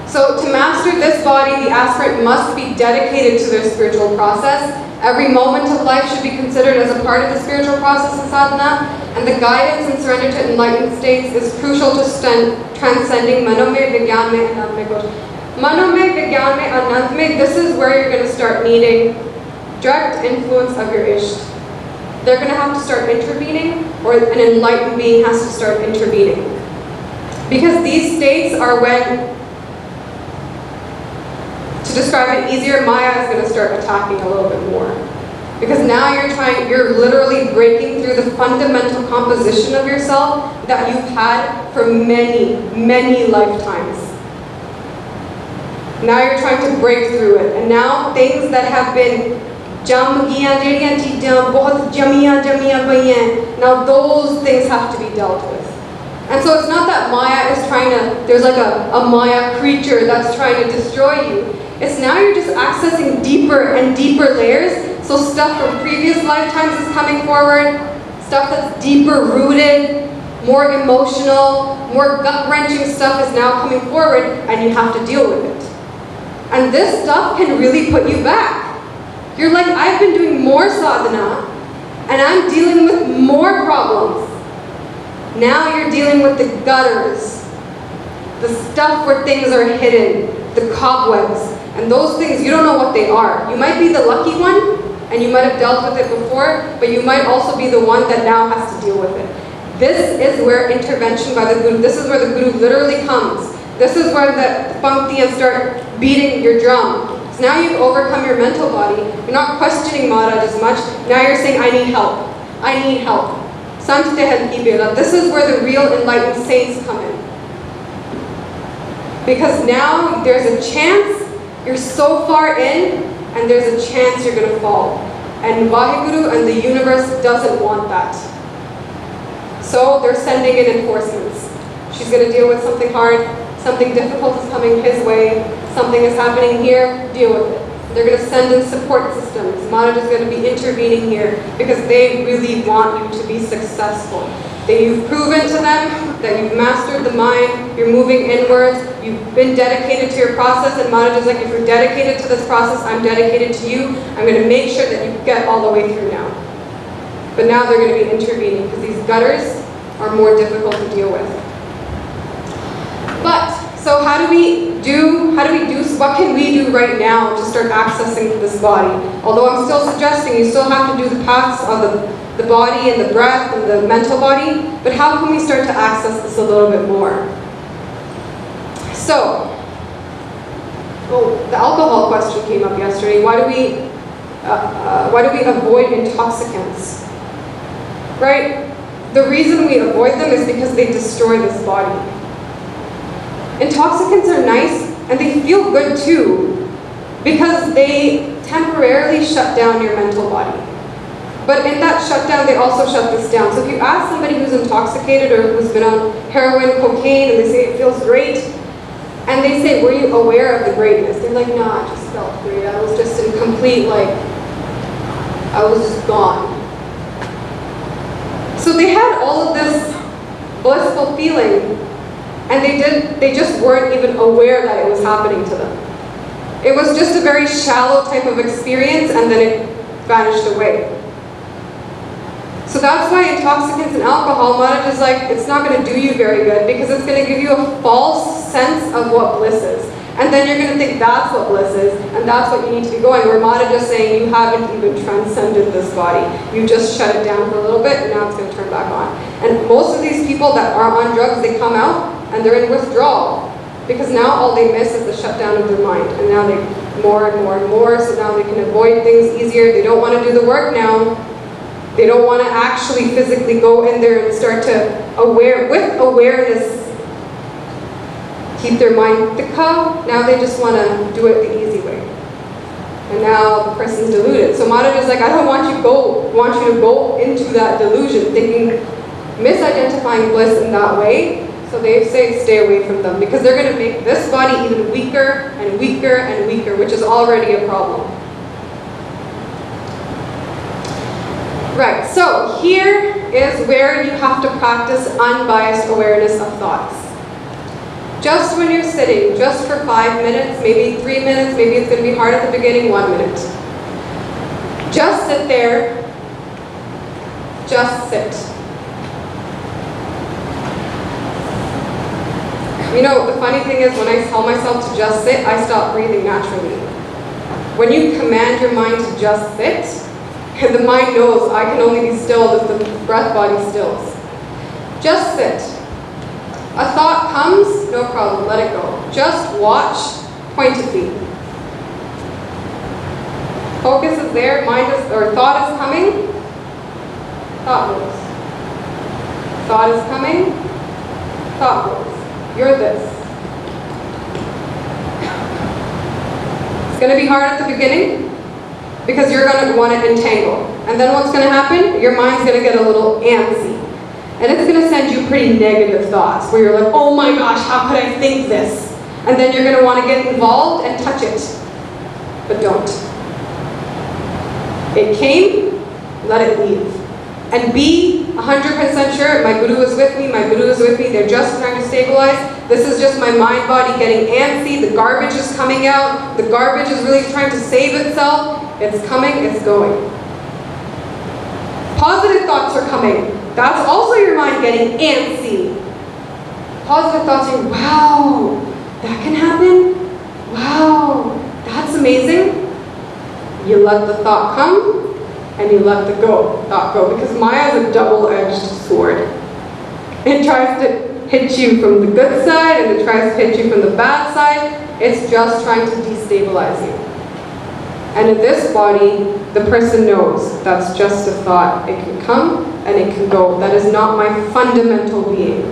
So to master this body, the aspirant must be dedicated to their spiritual process. Every moment of life should be considered as a part of the spiritual process in sadhana, and the guidance and surrender to enlightened states is crucial to transcending Manome, Vigyan Mein, Anand Mein Kosh. Manome, Vigyan Mein, Anand Mein, this is where you're going to start needing direct influence of your Isht. They're going to have to start intervening, or an enlightened being has to start intervening. Because these states are when, to describe it easier, Maya is going to start attacking a little bit more. Because now you're literally breaking through the fundamental composition of yourself that you've had for many, many lifetimes. Now you're trying to break through it. And now things that have been now those things have to be dealt with. And so it's not that Maya is there's like a Maya creature that's trying to destroy you. It's now you're just accessing deeper and deeper layers. So stuff from previous lifetimes is coming forward, stuff that's deeper rooted, more emotional, more gut-wrenching stuff is now coming forward, and you have to deal with it. And this stuff can really put you back. You're like, I've been doing more sadhana, and I'm dealing with more problems. Now you're dealing with the gutters, the stuff where things are hidden, the cobwebs, and those things, you don't know what they are. You might be the lucky one, and you might have dealt with it before, but you might also be the one that now has to deal with it. This is where intervention by the Guru, this is where the Guru literally comes. This is where the Panktiyas start beating your drum. So now you've overcome your mental body. You're not questioning Maharaj as much. Now you're saying, I need help. I need help. This is where the real enlightened saints come in. Because now there's a chance you're so far in, and there's a chance you're going to fall. And Vaheguru and the universe doesn't want that. So they're sending in enforcements. She's going to deal with something hard, something difficult is coming his way, something is happening here, deal with it. They're going to send in support systems. Maharaj is going to be intervening here because they really want you to be successful. That you've proven to them that you've mastered the mind, you're moving inwards, you've been dedicated to your process, and Maharaj is like, if you're dedicated to this process, I'm dedicated to you. I'm going to make sure that you get all the way through now. But now they're going to be intervening because these gutters are more difficult to deal with. But, so what can we do right now to start accessing this body? Although I'm still suggesting you still have to do the paths of the body and the breath and the mental body, but how can we start to access this a little bit more? So, the alcohol question came up yesterday. Why do we avoid intoxicants? Right? The reason we avoid them is because they destroy this body. Intoxicants are nice and they feel good too because they temporarily shut down your mental body. But in that shutdown, they also shut this down. So if you ask somebody who's intoxicated or who's been on heroin, cocaine, and they say it feels great, and they say, were you aware of the greatness? They're like, nah, I just felt great. I was just in complete, I was just gone. So they had all of this blissful feeling, and they just weren't even aware that it was happening to them. It was just a very shallow type of experience, and then it vanished away. So that's why intoxicants and alcohol, Maharaj is like, it's not going to do you very good because it's going to give you a false sense of what bliss is. And then you're going to think that's what bliss is, and that's what you need to be going. Where Maharaj is saying you haven't even transcended this body. You just shut it down for a little bit, and now it's going to turn back on. And most of these people that are on drugs, they come out, and they're in withdrawal. Because now all they miss is the shutdown of their mind. And now they more and more and more, so now they can avoid things easier. They don't want to do the work now. They don't want to actually physically go in there and start to with awareness, keep their mind tikha. Now they just want to do it the easy way. And now the person's deluded. So Maharaj is like, I don't want you to go into that delusion, thinking, misidentifying bliss in that way. So they say stay away from them because they're going to make this body even weaker and weaker and weaker, which is already a problem. Right, so here is where you have to practice unbiased awareness of thoughts. Just when you're sitting, just for 5 minutes, maybe 3 minutes, maybe it's going to be hard at the beginning, 1 minute. Just sit there. Just sit. You know, the funny thing is when I tell myself to just sit, I stop breathing naturally. When you command your mind to just sit, and the mind knows I can only be still if the breath body stills. Just sit. A thought comes, no problem, let it go. Just watch pointedly. Focus is there, thought is coming, thought goes. Thought is coming, thought goes. You're this. It's going to be hard at the beginning because you're going to want to entangle. And then what's going to happen? Your mind's going to get a little antsy. And it's going to send you pretty negative thoughts where you're like, oh my gosh, how could I think this? And then you're going to want to get involved and touch it. But don't. It came, let it leave. And be 100% sure, my guru is with me, my guru is with me, they're just trying to stabilize. This is just my mind body getting antsy, the garbage is coming out, the garbage is really trying to save itself. It's coming, it's going. Positive thoughts are coming. That's also your mind getting antsy. Positive thoughts are, wow, that can happen? Wow, that's amazing. You let the thought come, and you let the thought go. Because Maya is a double-edged sword. It tries to hit you from the good side, and it tries to hit you from the bad side. It's just trying to destabilize you. And in this body, the person knows that's just a thought. It can come, and it can go. That is not my fundamental being.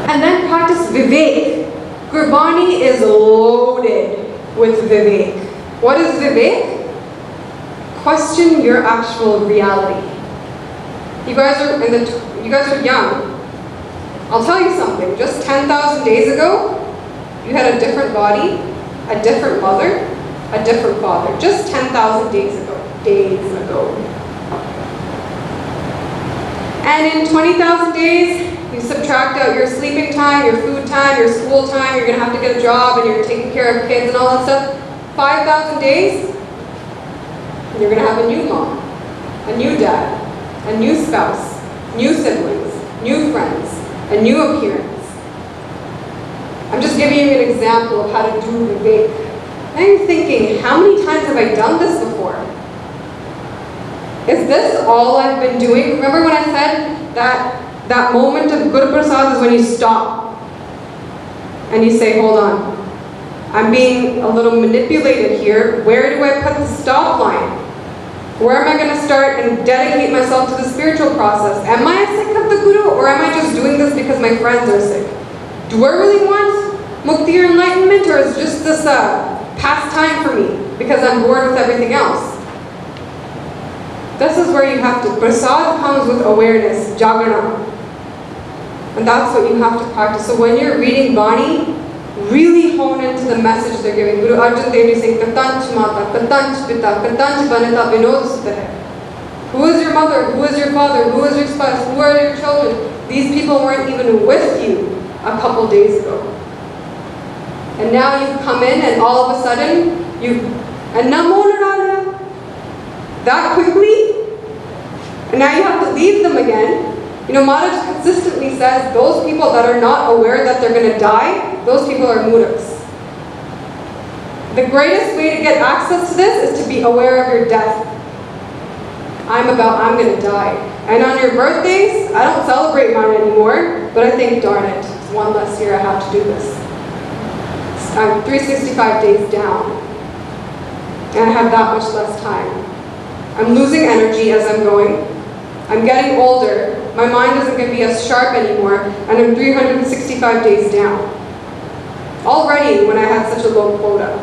And then practice Vivek. Gurbani is loaded with Vivek. What is Vivek? Question your actual reality. You guys are young. I'll tell you something. Just 10,000 days ago, you had a different body, a different mother, a different father, just 10,000 days ago. And in 20,000 days, you subtract out your sleeping time, your food time, your school time, you're going to have to get a job and you're taking care of kids and all that stuff. 5,000 days, you're going to have a new mom, a new dad, a new spouse, new siblings, new friends, a new appearance. I'm just giving you an example of how to do vivek. I'm thinking, how many times have I done this before? Is this all I've been doing? Remember when I said that moment of Guru Prasad is when you stop and you say, hold on, I'm being a little manipulated here. Where do I put the stop line? Where am I going to start and dedicate myself to the spiritual process? Am I sick of the Guru, or am I just doing this because my friends are sick? Do I really want mukti or enlightenment, or is just this pastime for me because I'm bored with everything else? This is where you have to. Prasad comes with awareness, jagrana. And that's what you have to practice. So when you're reading Bani, really hone into the message they're giving. Guru Arjan Dev Ji saying, Katanch Mata, Katanch Pita, Katanch Banita Vinod Sutahe. Who is your mother? Who is your father? Who is your spouse? Who are your children? These people weren't even with you a couple days ago. And now you've come in and all of a sudden, and Namo Narayana, that quickly, and now you have to leave them again. You know, Maharaj consistently says those people that are not aware that they're going to die, those people are mudaks. The greatest way to get access to this is to be aware of your death. I'm going to die. And on your birthdays, I don't celebrate mine anymore, but I think, darn it, it's one less year I have to do this. I'm 365 days down, and I have that much less time. I'm losing energy as I'm going. I'm getting older. My mind isn't going to be as sharp anymore, and I'm 365 days down. Already, when I had such a low quota.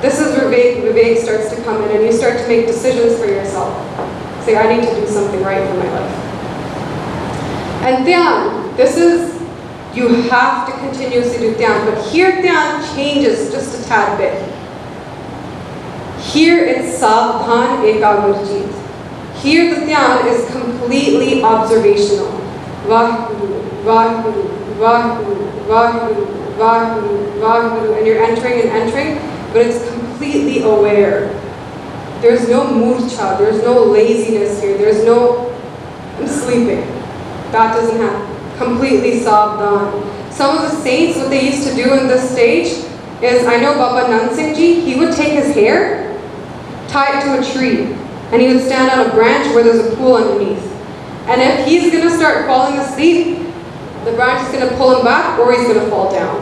This is where Vivek starts to come in, and you start to make decisions for yourself. Say, I need to do something right for my life. And Dhyan, this is, you have to continuously do Dhyan, but here Dhyan changes just a tad bit. Here it's Savdhan Ekagrajit. Here the Dhyan is completely observational. Vahguru, Vahguru, Vahguru, Vahguru, Vahguru, Vahguru, and you're entering, but it's completely aware. There's no murcha, there's no laziness here, there's no, I'm sleeping. That doesn't happen. Completely Savdhan. Some of the saints, what they used to do in this stage is, I know Baba Nand Singh Ji, he would take his hair, tie it to a tree, and he would stand on a branch where there's a pool underneath. And if he's going to start falling asleep, the branch is going to pull him back, or he's going to fall down.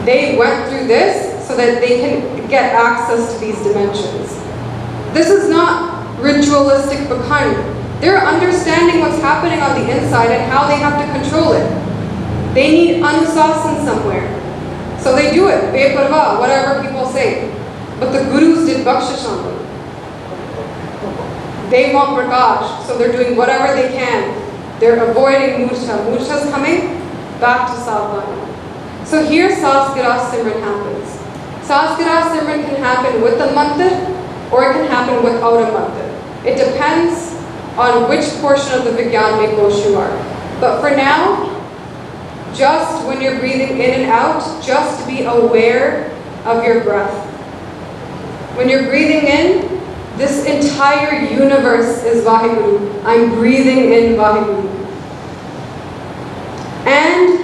They went through this so that they can get access to these dimensions. This is not ritualistic Bakhand. They're understanding what's happening on the inside and how they have to control it. They need anusasan somewhere. So they do it, beparwa, whatever people say. But the gurus did bakshish on them. They want prakash, so they're doing whatever they can. They're avoiding murcha. Murcha's coming back to Savdhana. So here Saskara Simran happens. Saskara Simran can happen with a mantra, or it can happen without a mantra. It depends on which portion of the Vigyan Kosh you are. But for now, just when you're breathing in and out, just be aware of your breath. When you're breathing in, this entire universe is Vaheguru. I'm breathing in Vaheguru. And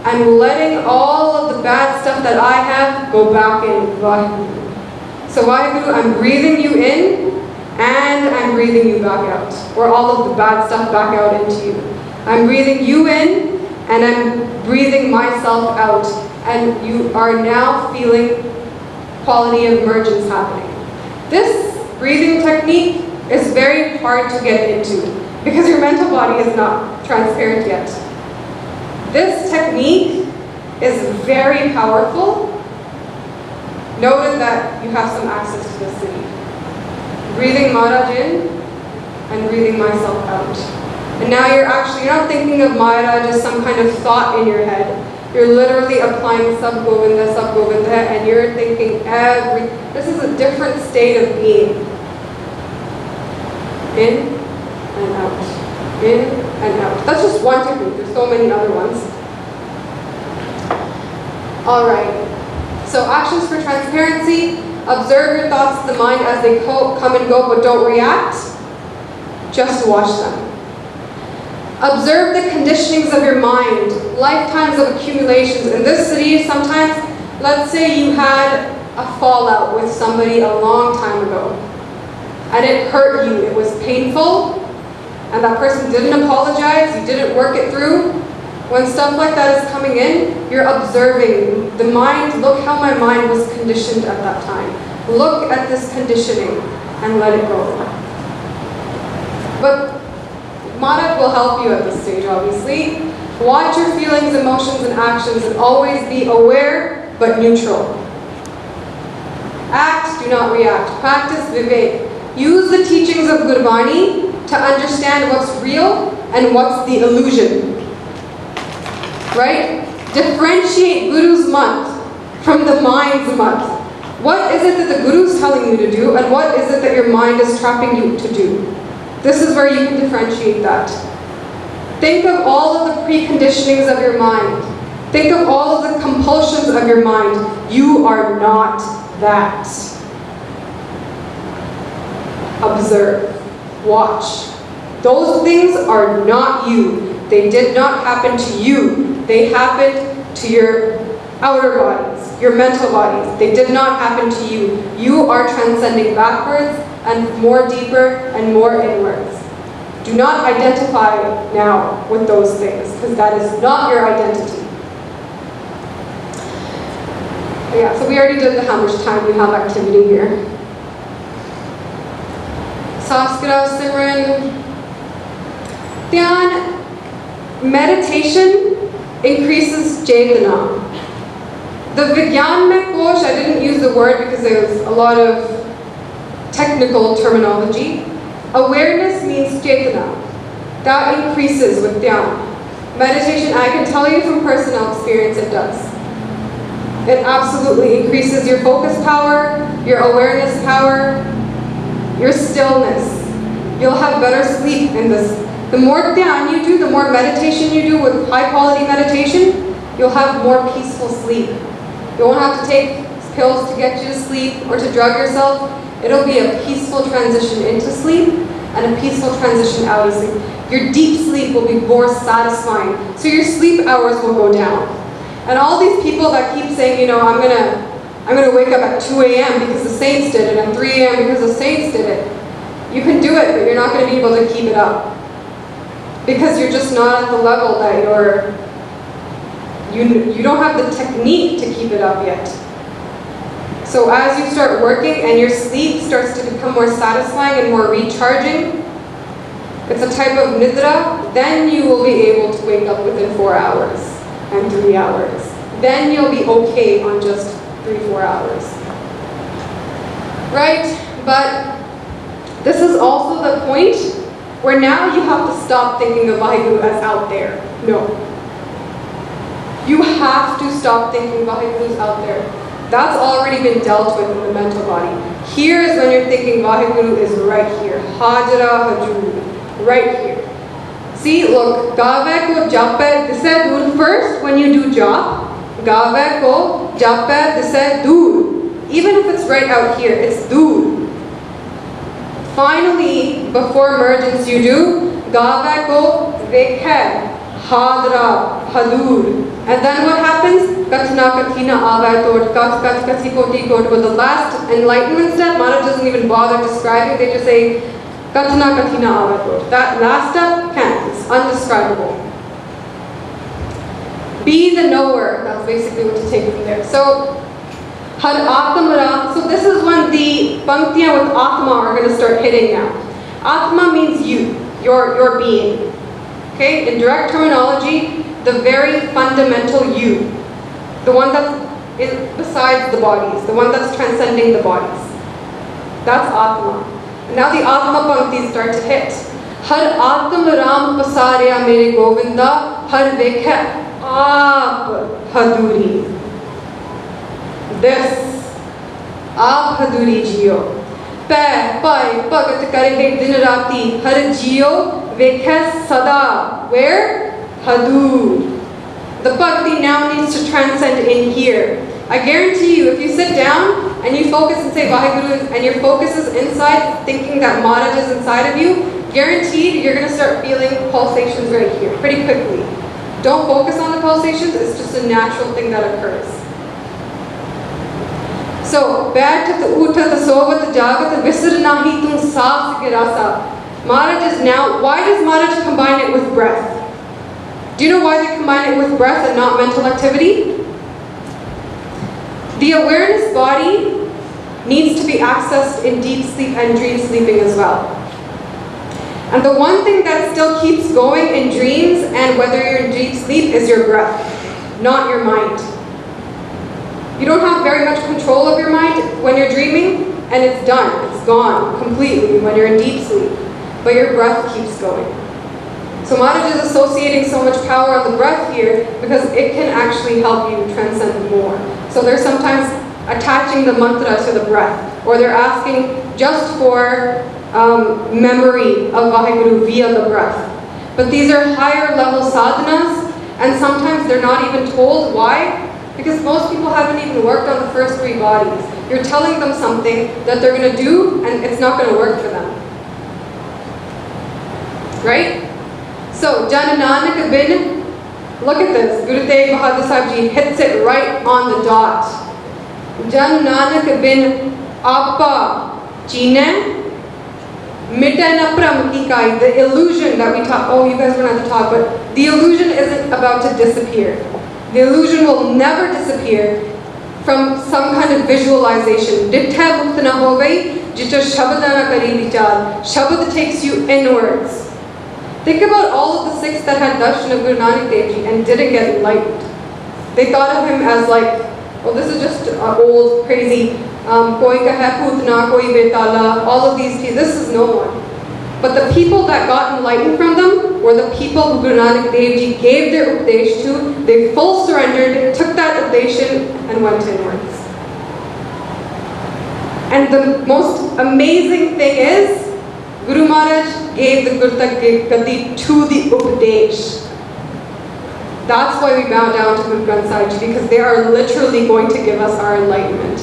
I'm letting all of the bad stuff that I have go back in Vaheguru. So Vaheguru, I'm breathing you in, and I'm breathing you back out. Or all of the bad stuff back out into you. I'm breathing you in, and I'm breathing myself out. And you are now feeling quality of emergence happening. This breathing technique is very hard to get into because your mental body is not transparent yet. This technique is very powerful. Notice that you have some access to the city. Breathing Maharaj in and breathing myself out. And now you're not thinking of Maharaj as some kind of thought in your head. You're literally applying sab govinda, and you're thinking this is a different state of being. In and out. In and out. That's just one technique. There's so many other ones. Alright. So actions for transparency. Observe your thoughts of the mind as they come and go, but don't react. Just watch them. Observe the conditionings of your mind, lifetimes of accumulations. In this city, sometimes, let's say you had a fallout with somebody a long time ago, and it hurt you, it was painful, and that person didn't apologize, you didn't work it through. When stuff like that is coming in, you're observing the mind. Look how my mind was conditioned at that time. Look at this conditioning and let it go. But Madat will help you at this stage, obviously. Watch your feelings, emotions, and actions, and always be aware but neutral. Act, do not react. Practice Vivek. Use the teachings of Gurbani to understand what's real and what's the illusion. Right? Differentiate Guru's month from the mind's month. What is it that the Guru is telling you to do, and what is it that your mind is trapping you to do? This is where you can differentiate that. Think of all of the preconditionings of your mind. Think of all of the compulsions of your mind. You are not that. Observe. Watch. Those things are not you. They did not happen to you. They happened to your outer bodies, your mental bodies. They did not happen to you. You are transcending backwards and more deeper and more inwards. Do not identify now with those things, because that is not your identity. Yeah, so we already did how much time we have activity here. Saskara Simran. Dhyan. Meditation increases Chetana. The Vigyan mein Kosh, I didn't use the word because there was a lot of technical terminology. Awareness means Chetana. That increases with Dhyan. Meditation, I can tell you from personal experience, it does. It absolutely increases your focus power, your awareness power, your stillness. You'll have better sleep in this. The more dhyan you do, the more meditation you do with high quality meditation, you'll have more peaceful sleep. You won't have to take pills to get you to sleep or to drug yourself. It'll be a peaceful transition into sleep and a peaceful transition out of sleep. Your deep sleep will be more satisfying. So your sleep hours will go down. And all these people that keep saying, you know, I'm gonna wake up at 2 a.m. because the saints did it, and 3 a.m. because the saints did it. You can do it, but you're not gonna be able to keep it up. Because you're just not at the level that you don't have the technique to keep it up yet. So as you start working and your sleep starts to become more satisfying and more recharging, it's a type of nidra, then you will be able to wake up within 4 hours and 3 hours. Then you'll be okay on just 3-4 hours. Right? But this is also the point where now you have to stop thinking of Vaheguru as out there. No. You have to stop thinking Vaheguru is out there. That's already been dealt with in the mental body. Here is when you're thinking Vaheguru is right here. Hajra Hajur. Right here. See, look. Gave ko jape dise dur. First, when you do jap, Gave ko jape dise dur. Even if it's right out here, it's dur. Finally, before emergence, you do Gave ko vekhe, hadra, hadur. And then what happens? Katna kathina avatod, kat kat kasikoti kot. With the last enlightenment step, Maharaj doesn't even bother describing, they just say Katna kathina avatod. That last step can't, it's undescribable. Be the knower, that's basically what you take from there. So, Har Atma. So this is when the Panktiyan with Atma are going to start hitting now. Atma means you, your being. Okay, in direct terminology, the very fundamental you. The one that's besides the bodies, the one that's transcending the bodies. That's Atma. And now the Atma Panktis start to hit. Har Atma Ram Pasarya Mere Govinda Har Vekha aap haduri. This aap haduri jiyo. Pay, pai, pagat kare din rati, har jiyo, vekhe sada. Where? Hadur. The bhakti now needs to transcend in here. I guarantee you, if you sit down and you focus and say Vaheguru, and your focus is inside, thinking that Maharaj is inside of you, guaranteed you're going to start feeling pulsations right here, pretty quickly. Don't focus on the pulsations, it's just a natural thing that occurs. So, Baitat, Utat, Sovat, Jagat, Visar Nahi Tum Saas Girasa. Maharaj is now, why does Maharaj combine it with breath? Do you know why they combine it with breath and not mental activity? The awareness body needs to be accessed in deep sleep and dream sleeping as well. And the one thing that still keeps going in dreams and whether you're in deep sleep is your breath, not your mind. You don't have very much control of your mind when you're dreaming, and it's done, it's gone completely when you're in deep sleep. But your breath keeps going. So Maharaj is associating so much power on the breath here because it can actually help you transcend more. So they're sometimes attaching the mantra to the breath, or they're asking just for memory of Vaheguru via the breath. But these are higher level sadhanas, and sometimes they're not even told why, because most people haven't even worked on the first three bodies. You're telling them something that they're going to do, and it's not going to work for them. Right? So, Jan Nanak bin, look at this. Guru Tegh Bahadur Sahib Ji hits it right on the dot. Jan Nanak bin Appa Chine Miten Apram Kikai. The illusion that we talk, oh, you guys were not to talk, but the illusion isn't about to disappear. The illusion will never disappear from some kind of visualization. Ditthya Mukta na ho gayi, jita shabad na kari vichar. Shabad takes you inwards. Think about all of the Sikhs that had darshan of Guru Nanak Dev Ji and didn't get enlightened. They thought of him as like, oh, this is just old, crazy, koi ka hai putna, koi betala, all of these people. This is no one. But the people that got enlightened from them were the people who Guru Nanak Dev Ji gave their upadesh to. They full surrendered, took that updation and went inwards. And the most amazing thing is, Guru Maharaj gave the Gurta Gati to the Upadesh. That's why we bow down to Guru Granth Sahib Ji, because they are literally going to give us our enlightenment.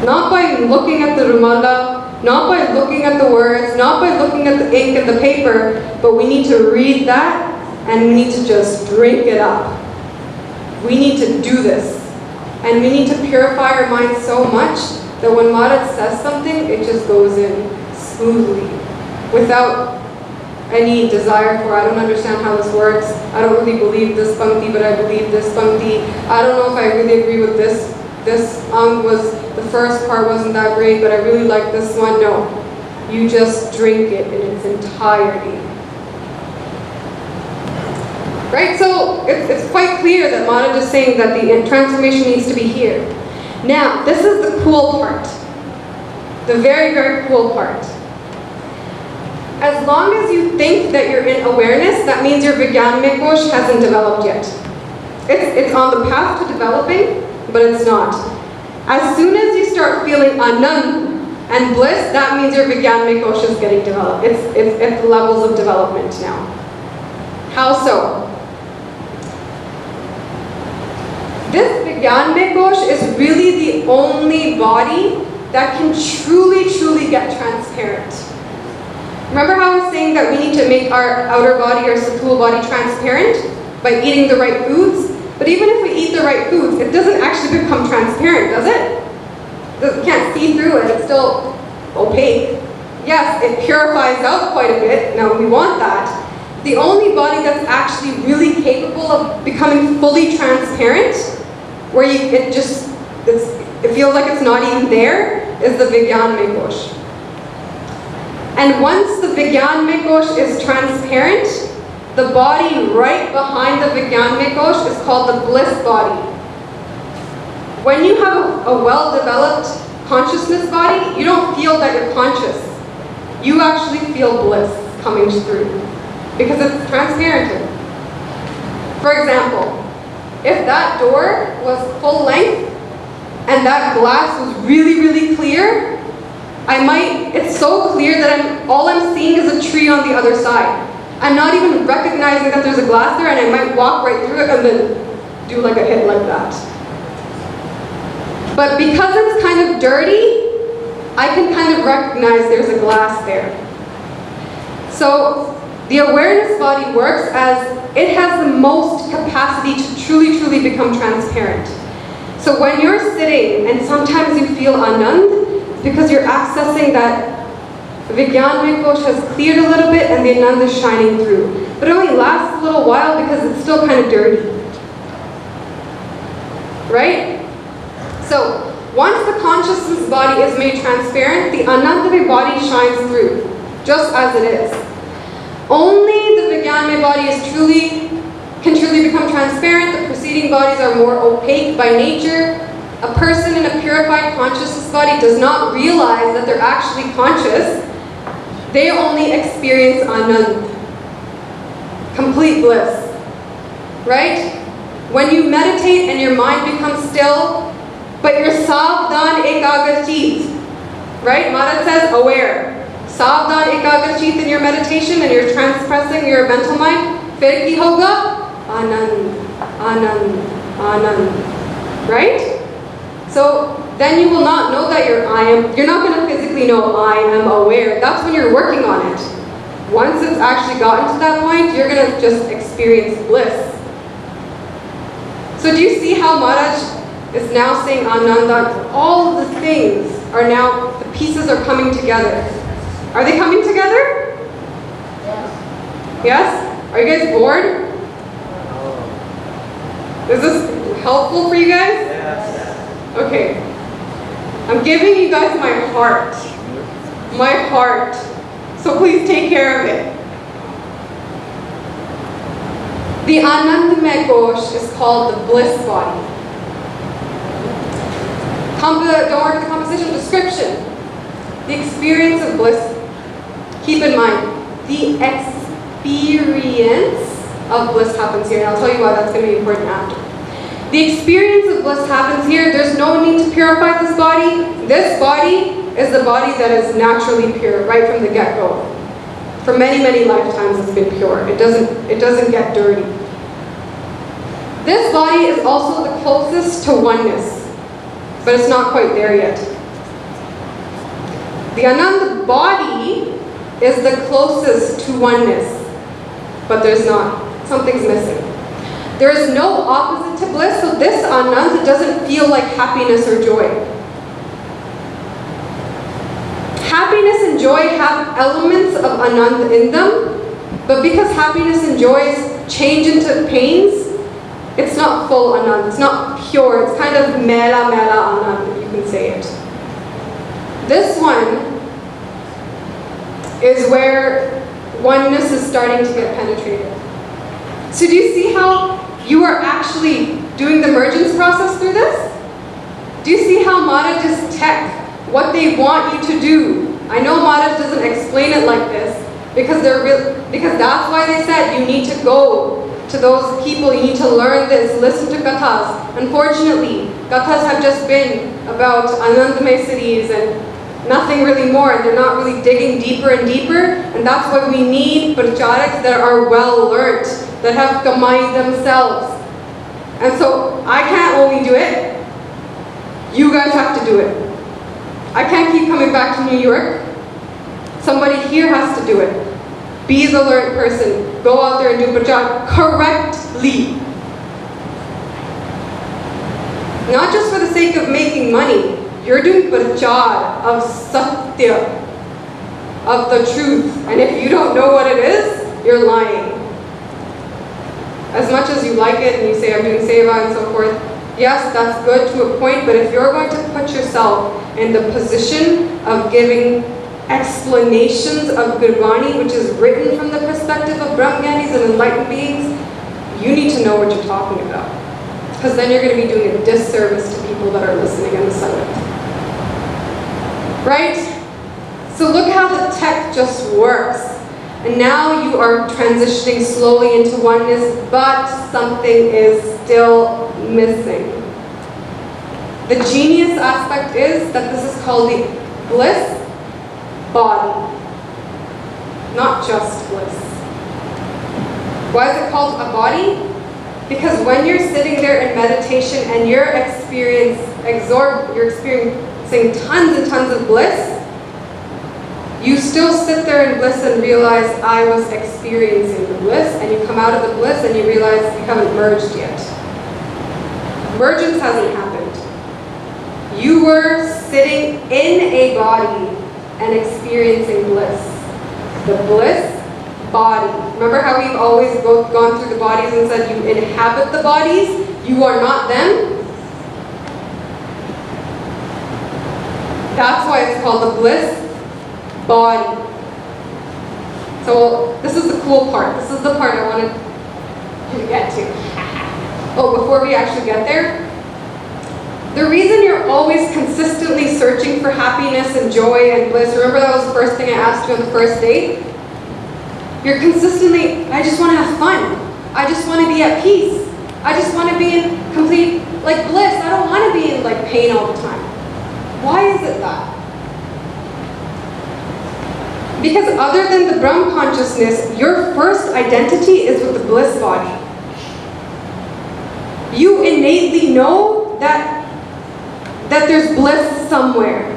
Not by looking at the Rumala, not by looking at the words, not by looking at the ink and the paper, but we need to read that and we need to just drink it up. We need to do this. And we need to purify our minds so much that when Maharaj says something, it just goes in smoothly, without any desire for, I don't understand how this works, I don't really believe this pankti, but I believe this pankti, I don't know if I really agree with this was, the first part wasn't that great, but I really like this one. No, you just drink it in its entirety. Right, so it's quite clear that Maharaj is saying that the transformation needs to be here. Now, this is the cool part. The very, very cool part. As long as you think that you're in awareness, that means your Vigyanmaya Kosh hasn't developed yet. It's on the path to developing, but it's not. As soon as you start feeling anand and bliss, that means your Vigyanmaya Kosh is getting developed. It's levels of development now. How so? This Vigyanmaya Kosh is really the only body that can truly, truly get transparent. Remember how I was saying that we need to make our outer body, our subtle body transparent by eating the right foods? But even if we eat the right foods, it doesn't actually become transparent, does it? You can't see through it, it's still opaque. Yes, it purifies out quite a bit, now we want that. The only body that's actually really capable of becoming fully transparent, where it feels like it's not even there, is the Vigyanmaya Kosh. And once the Vigyanmaya Kosh is transparent, the body right behind the Vigyanmaya Kosh is called the bliss body. When you have a well-developed consciousness body, you don't feel that you're conscious. You actually feel bliss coming through because it's transparent. For example, if that door was full length and that glass was really, really clear, it's so clear that all I'm seeing is a tree on the other side. I'm not even recognizing that there's a glass there, and I might walk right through it and then do like a hit like that. But because it's kind of dirty, I can kind of recognize there's a glass there. So the awareness body works as it has the most capacity to truly, truly become transparent. So when you're sitting and sometimes you feel anand, it's because you're accessing that Vigyan Kosh has cleared a little bit and the anand is shining through. But it only lasts a little while because it's still kind of dirty. Right? So once the consciousness body is made transparent, the Anandamay body shines through, just as it is. Only the Vijnanamay body can truly become transparent. The preceding bodies are more opaque by nature. A person in a purified consciousness body does not realize that they're actually conscious. They only experience Anand, complete bliss. Right? When you meditate and your mind becomes still, but you're savdhan ekagachit, right? Maharaj says aware. Savdhan ekagachit in your meditation and you're transpressing your mental mind. Fir ki hoga? Anand, anand, anand. Right? So then you will not know that you're not going to physically know I am aware. That's when you're working on it. Once it's actually gotten to that point, you're going to just experience bliss. So do you see how Maharaj is now saying Ananda? All of the things are now, the pieces are coming together. Are they coming together? Yes. Yes? Are you guys bored? Is this helpful for you guys? Yes. Okay. I'm giving you guys my heart. My heart. So please take care of it. The Anandamay Kosh is called the bliss body. Don't work at the composition description. The experience of bliss. Keep in mind, the experience of bliss happens here. And I'll tell you why that's going to be important after. The experience of bliss happens here. There's no need to purify this body. This body is the body that is naturally pure right from the get-go. For many, many lifetimes it's been pure. It doesn't get dirty. This body is also the closest to oneness, but it's not quite there yet. The Ananda body is the closest to oneness, but there's not. Something's missing. There is no opposite to bliss, so this Ananda doesn't feel like happiness or joy. Happiness and joy have elements of Ananda in them, but because happiness and joy change into pains, it's not full Anand, it's not pure, it's kind of mela Anand, if you can say it. This one is where oneness is starting to get penetrated. So do you see how you are actually doing the emergence process through this? Do you see how Maharaj's tech, what they want you to do? I know Maharaj doesn't explain it like this, because that's why they said you need to go to those people, you need to learn this, listen to kathas. Unfortunately, kathas have just been about Anandamay cities and nothing really more, and they're not really digging deeper and deeper, and that's why we need prachariks that are well learnt, that have kamai themselves. And so I can't only do it, you guys have to do it. I can't keep coming back to New York. Somebody here has to do it. Be the learned person. Go out there and do prachar correctly. Not just for the sake of making money. You're doing prachar of satya, of the truth. And if you don't know what it is, you're lying. As much as you like it and you say I'm doing seva and so forth, yes, that's good to a point, but if you're going to put yourself in the position of giving explanations of Gurbani, which is written from the perspective of Brahmanis and enlightened beings, you need to know what you're talking about. Because then you're going to be doing a disservice to people that are listening in the Sangat. Right? So look how the tech just works. And now you are transitioning slowly into oneness, but something is still missing. The genius aspect is that this is called the bliss body, not just bliss. Why is it called a body? Because when you're sitting there in meditation and you're experiencing tons and tons of bliss, you still sit there in bliss and realize, I was experiencing the bliss, and you come out of the bliss and you realize you haven't merged yet. Mergence hasn't happened. You were sitting in a body and experiencing bliss. The bliss body. Remember how we've always gone through the bodies and said you inhabit the bodies, you are not them? That's why it's called the bliss body. So this is the cool part. This is the part I wanted to get to. Oh, before we actually get there, the reason you're always consistently searching for happiness and joy and bliss, remember that was the first thing I asked you on the first date? You're consistently, I just want to have fun. I just want to be at peace. I just want to be in complete, bliss. I don't want to be in, pain all the time. Why is it that? Because other than the Brahm consciousness, your first identity is with the bliss body. You innately know that there's bliss somewhere.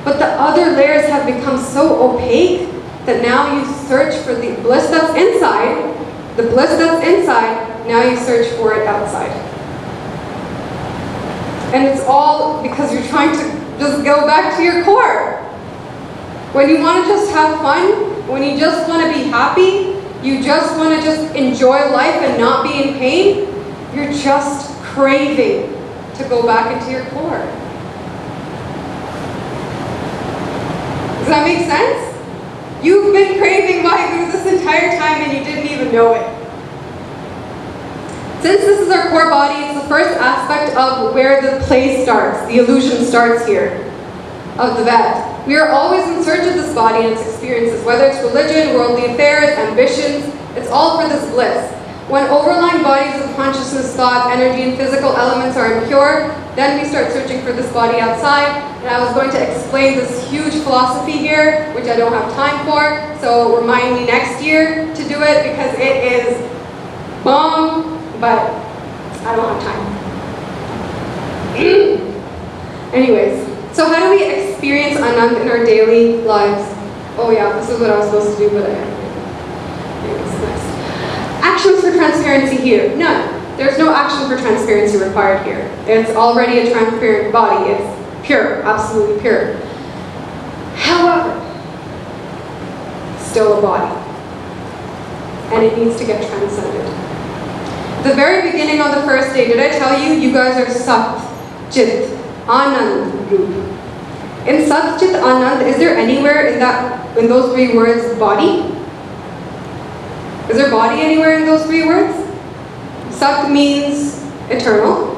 But the other layers have become so opaque that now you search for the bliss that's inside. The bliss that's inside, now you search for it outside. And it's all because you're trying to just go back to your core. When you want to just have fun, when you just want to be happy, you just want to just enjoy life and not be in pain, you're just craving to go back into your core. Does that make sense? You've been craving Vaheguru this entire time and you didn't even know it. Since this is our core body, it's the first aspect of where the play starts, the illusion starts here, of the Ved. We are always in search of this body and its experiences, whether it's religion, worldly affairs, ambitions, it's all for this bliss. When overlying bodies of consciousness, thought, energy, and physical elements are impure, then we start searching for this body outside. And I was going to explain this huge philosophy here, which I don't have time for, so remind me next year to do it because it is bomb, but I don't have time. Anyways. So how do we experience Anand in our daily lives? Oh yeah, this is what I was supposed to do, but anyways, next. Actions for transparency here. None. There's no action for transparency required here. It's already a transparent body. It's pure, absolutely pure. However, still a body. And it needs to get transcended. The very beginning of the first day, did I tell you, you guys are Sat, Chit, Anand group. In Sat, Chit, Anand, is there anywhere in those three words body? Is there body anywhere in those three words? Sat means eternal.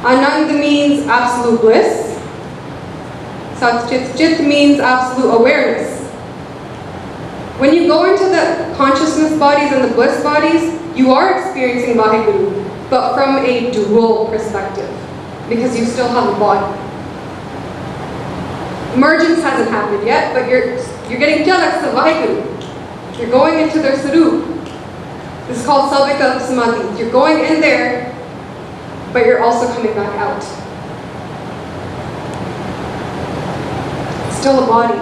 Anand means absolute bliss. Sat, Chit, Chit means absolute awareness. When you go into the consciousness bodies and the bliss bodies, you are experiencing Vaheguru, but from a dual perspective, because you still have a body. Emergence hasn't happened yet, but you're getting jealous of Vaheguru. You're going into their sarup. This is called Salvikalpa Samadhi. You're going in there, but you're also coming back out. It's still a body.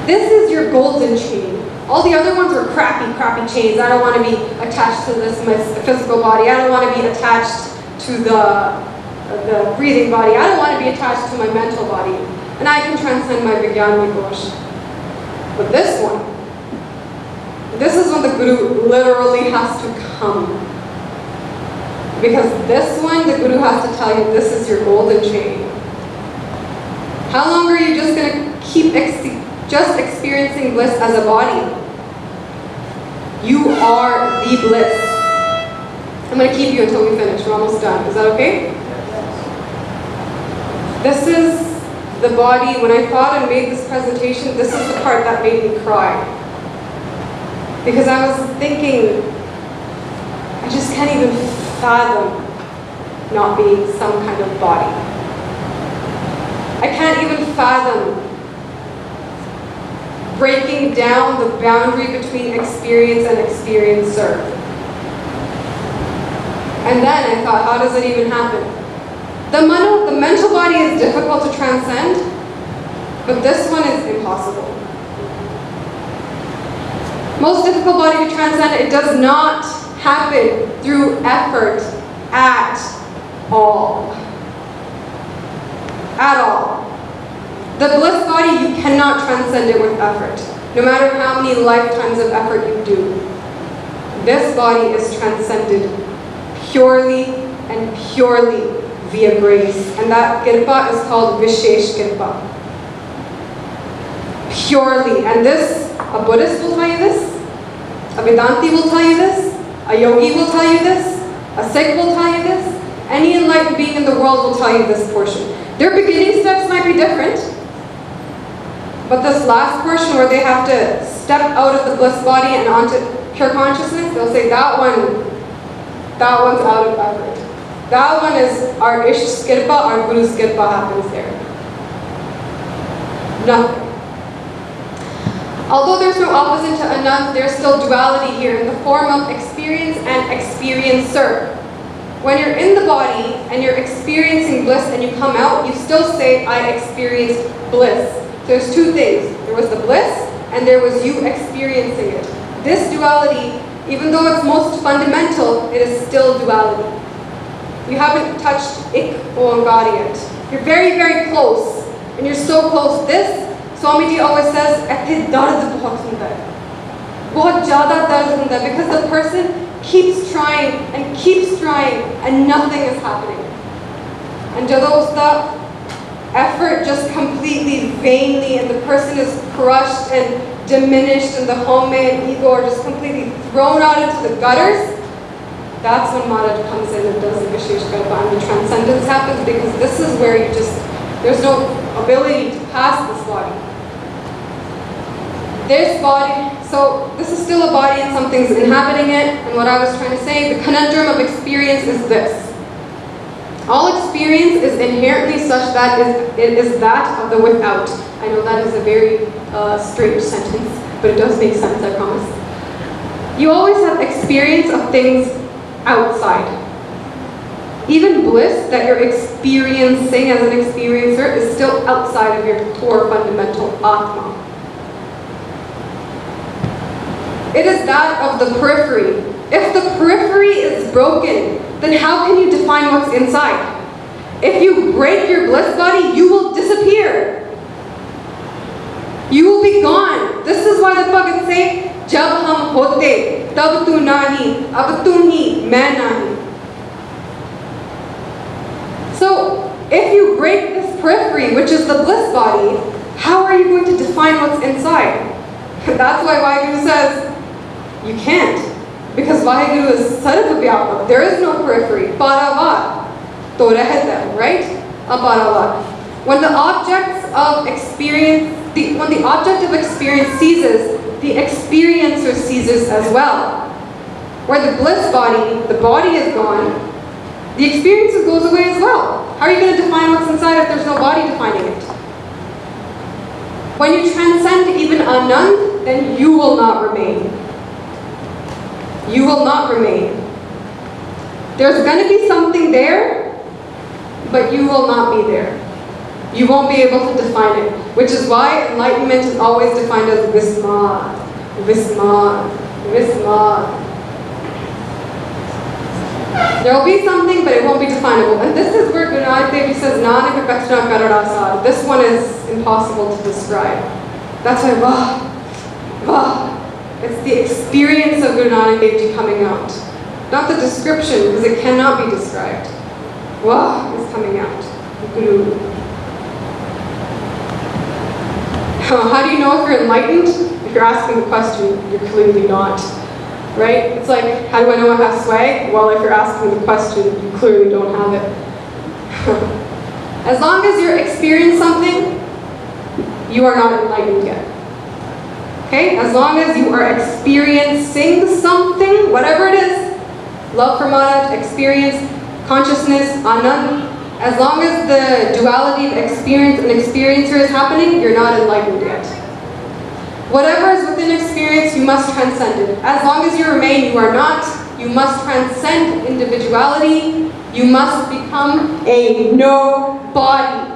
This is your golden chain. All the other ones were crappy chains. I don't want to be attached to this physical body. I don't want to be attached to the breathing body. I don't want to be attached to my mental body. And I can transcend my Vijnana Kosh. But this is when the Guru literally has to come. Because this one, the Guru has to tell you, this is your golden chain. How long are you just going to keep just experiencing bliss as a body? You are the bliss. I'm going to keep you until we finish. We're almost done. Is that okay? This is the body, when I thought and made this presentation, this is the part that made me cry. Because I was thinking, I just can't even fathom not being some kind of body. I can't even fathom breaking down the boundary between experience and experiencer. And then I thought, how does it even happen? The mental body is difficult to transcend, but this one is impossible. Most difficult body to transcend, it does not happen through effort at all. At all. The bliss body, you cannot transcend it with effort, no matter how many lifetimes of effort you do. This body is transcended purely and purely via grace. And that kirpa is called Vishesh Kirpa. Purely. And this, a Buddhist will tell you this, a Vedanti will tell you this, a yogi will tell you this, a Sikh will tell you this, any enlightened being in the world will tell you this portion. Their beginning steps might be different, but this last portion where they have to step out of the bliss body and onto pure consciousness, they'll say that one's out of effort. That one is our Ish Skirpa, our Guru Skirpa happens there. Nothing. Although there's no opposite to Anand, there's still duality here in the form of experience and experiencer. When you're in the body and you're experiencing bliss and you come out, you still say, I experienced bliss. There's two things. There was the bliss and there was you experiencing it. This duality, even though it's most fundamental, it is still duality. You haven't touched Ik Oankar yet. You're very, very close. And you're so close. This, Swamiji always says, "Ethe dard bahut hunda hai." Bahut zyada dard hunda hai, because the person keeps trying and nothing is happening. And jadon uska effort just completely vainly and the person is crushed and diminished and the home and ego are just completely thrown out into the gutters, that's when Maharaj comes in and does the Vishesh Kirpa and the transcendence happens, because this is where you just, there's no ability to pass this body. This body, so this is still a body and something's inhabiting it, and what I was trying to say, the conundrum of experience is this. All experience is inherently such that it is that of the without. I know that is a very strange sentence, but it does make sense, I promise. You always have experience of things outside. Even bliss that you're experiencing as an experiencer is still outside of your core fundamental Atma. It is that of the periphery. If the periphery is broken, then how can you define what's inside? If you break your bliss body, you will disappear. You will be gone. This is why the Bhagavad say, "Jab hum hote, tab tu nahi, ab tu hi, main nahi." So, if you break this periphery, which is the bliss body, how are you going to define what's inside? That's why Vaheguru says, you can't. Because Vaheguru is Sarva-vyapa. There is no periphery. Paravar. To rahata, right? Aparavar. When the objects of experience, when the object of experience ceases, the experiencer ceases as well. Where the bliss body, the body is gone, the experience goes away as well. How are you going to define what's inside if there's no body defining it? When you transcend even Anand, then you will not remain. You will not remain. There's going to be something there, but you will not be there. You won't be able to define it, which is why enlightenment is always defined as Vismad, Vismad, Vismad. There will be something, but it won't be definable. And this is where Guru Nanak Dev Ji says, Nanak Apekshana Kararasad. This one is impossible to describe. That's why, Vah. It's the experience of Guru Nanak Dev Ji coming out. Not the description, because it cannot be described. Vah is coming out. Guru. How do you know if you're enlightened? If you're asking the question, you're clearly not. Right? It's like, how do I know I have swag? Well, if you're asking the question, you clearly don't have it. As long as you're experiencing something, you are not enlightened yet. Okay? As long as you are experiencing something, whatever it is, love for Maharaj, experience, consciousness, anand, as long as the duality of experience and experiencer is happening, you're not enlightened yet. Whatever is within experience, you must transcend it. As long as you remain, you are not. You must transcend individuality. You must become a nobody.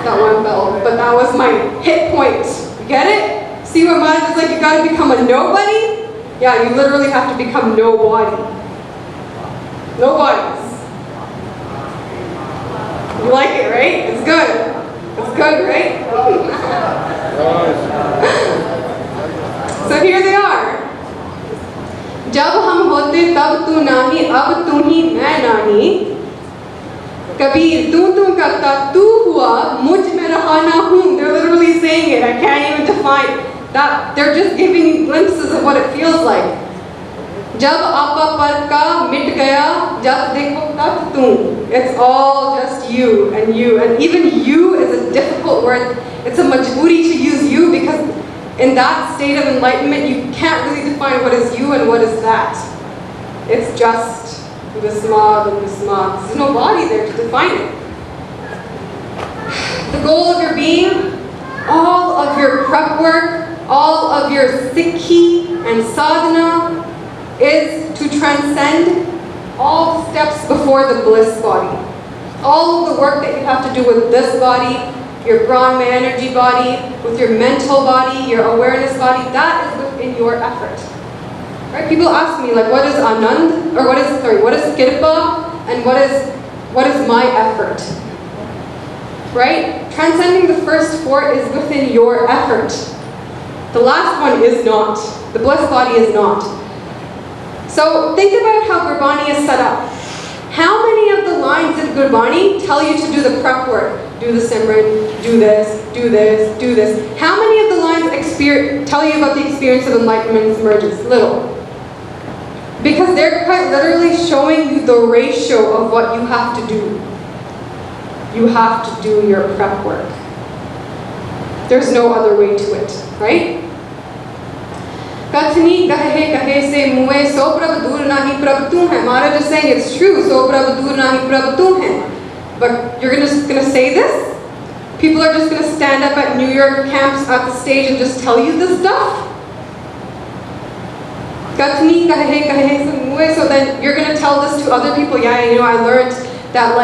That one fell, but that was my hit point. You get it? See what Maharaj is like, you gotta become a nobody? Yeah, you literally have to become nobody. Nobodies. You like it, right? It's good. It's good, right? So here they are. जब हम होते तब तू नहीं, अब तू ही मैं नहीं. कबीर तू करता तू हुआ, मुझ में रहा ना हूँ. They're literally saying it. I can't even define that. They're just giving you glimpses of what it feels like. जब आपा पर का मिट गया, जब देखो तब तू. It's all just you. And even you is a difficult word. It's a majburi to use you because in that state of enlightenment, you can't really define what is you and what is that. It's just Visma and Visma. There's no body there to define it. The goal of your being, all of your prep work, all of your sikhi and sadhana is to transcend all steps before the bliss body. All of the work that you have to do with this body, your Brahma energy body, with your mental body, your awareness body, that is within your effort. Right? People ask me like, what is Anand, or what is Kirpa, and what is my effort? Right? Transcending the first four is within your effort. The last one is not. The bliss body is not. So think about how Gurbani is set up. How many of the lines in Gurbani tell you to do the prep work? Do the Simran, do this, do this, do this. How many of the lines tell you about the experience of enlightenment and emergence? Little. Because they're quite literally showing you the ratio of what you have to do. You have to do your prep work. There's no other way to it, right? Kathni kahe kahe se muhe so prabh dur nahi prabh tu hai. Maharaj is saying it's true, so prabh dur nahi prabh tu hai. But you're just going to say this? People are just going to stand up at New York camps at the stage and just tell you this stuff? Kathni kahe kahe se muhe. So then you're going to tell this to other people. Yeah, I learned that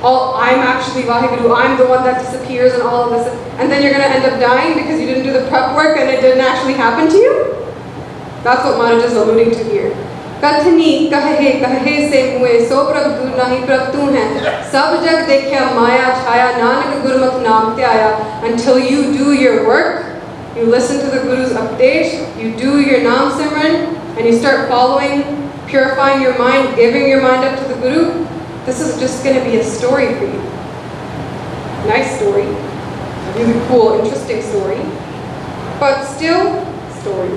I'm actually Vaheguru, I'm the one that disappears and all of this. And then you're going to end up dying because you didn't do the prep work and it didn't actually happen to you? That's what Maharaj is alluding to here. Kathni kahe kahe se muhe so prabh dur nahi prabh tu hai. Sab jag dekhya maya chaya nanak gurmat naam te aaya. Until you do your work, you listen to the Guru's updesh, you do your Naam Simran, and you start following, purifying your mind, giving your mind up to the Guru, this is just going to be a story for you. Nice story. A really cool, interesting story. But still, story.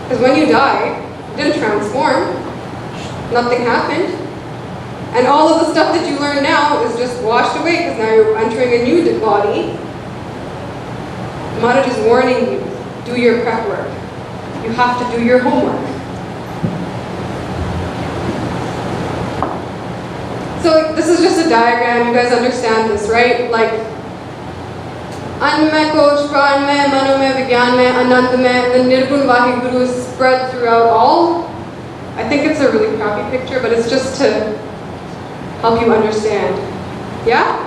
Because when you die, it didn't transform. Nothing happened. And all of the stuff that you learn now is just washed away because now you're entering a new body. Maharaj is warning you, do your prep work. You have to do your homework. So this is just a diagram, you guys understand this, right? Like, An mein, Kosh, Pran mein, Mano mein, Vigyan mein, Anand mein, the Nirgun Vaheguru is spread throughout all. I think it's a really crappy picture, but it's just to help you understand. Yeah?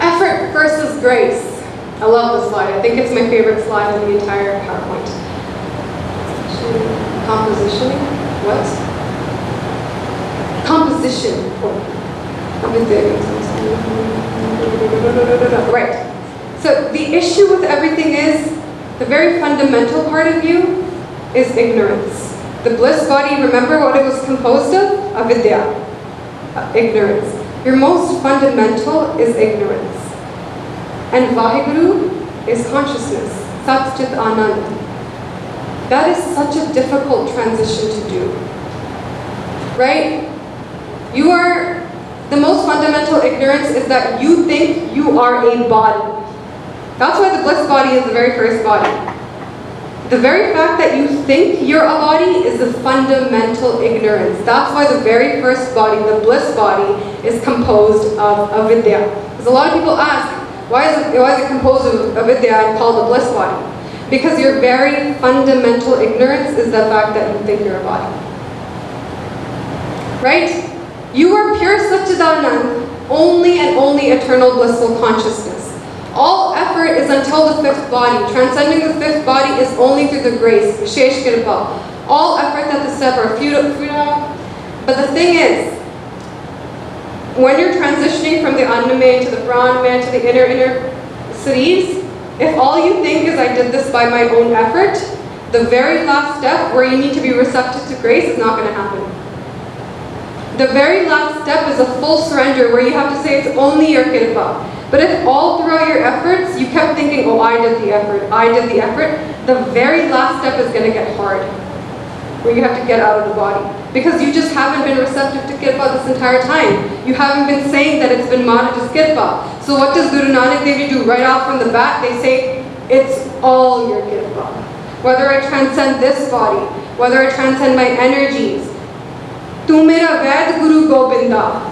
Effort versus grace. I love this slide. I think it's my favorite slide in the entire PowerPoint. Composition. What? Composition. Right. So the issue with everything is, the very fundamental part of you is ignorance. The bliss body, remember what it was composed of? Avidya. Ignorance. Your most fundamental is ignorance. And Vaheguru is consciousness. Sat Chit Anand. That is such a difficult transition to do. right? You are, the most fundamental ignorance is that you think you are a body. That's why the bliss body is the very first body. The very fact that you think you're a body is the fundamental ignorance. That's why the very first body, the bliss body, is composed of avidya. Because a lot of people ask, why is it composed of avidya and called the bliss body? Because your very fundamental ignorance is the fact that you think you're a body. Right? You are pure Satchidanand, only and only eternal blissful consciousness. All effort is until the fifth body. Transcending the fifth body is only through the grace, Vishesh Kripa. All efforts at the step are futile. But the thing is, when you're transitioning from the Annamaya to the Pranamaya to the inner cities, if all you think is I did this by my own effort, the very last step where you need to be receptive to grace is not going to happen. The very last step is a full surrender where you have to say it's only your Kripa. But if all throughout your efforts, you kept thinking, oh, I did the effort, the very last step is going to get hard, where you have to get out of the body. Because you just haven't been receptive to Kirpa this entire time. You haven't been saying that it's been Maharaja's Kirpa. So what does Guru Nanak Dev Ji do right off from the bat? They say, it's all your Kirpa. Whether I transcend this body, whether I transcend my energies, Tu mera Vaid Guru Govinda.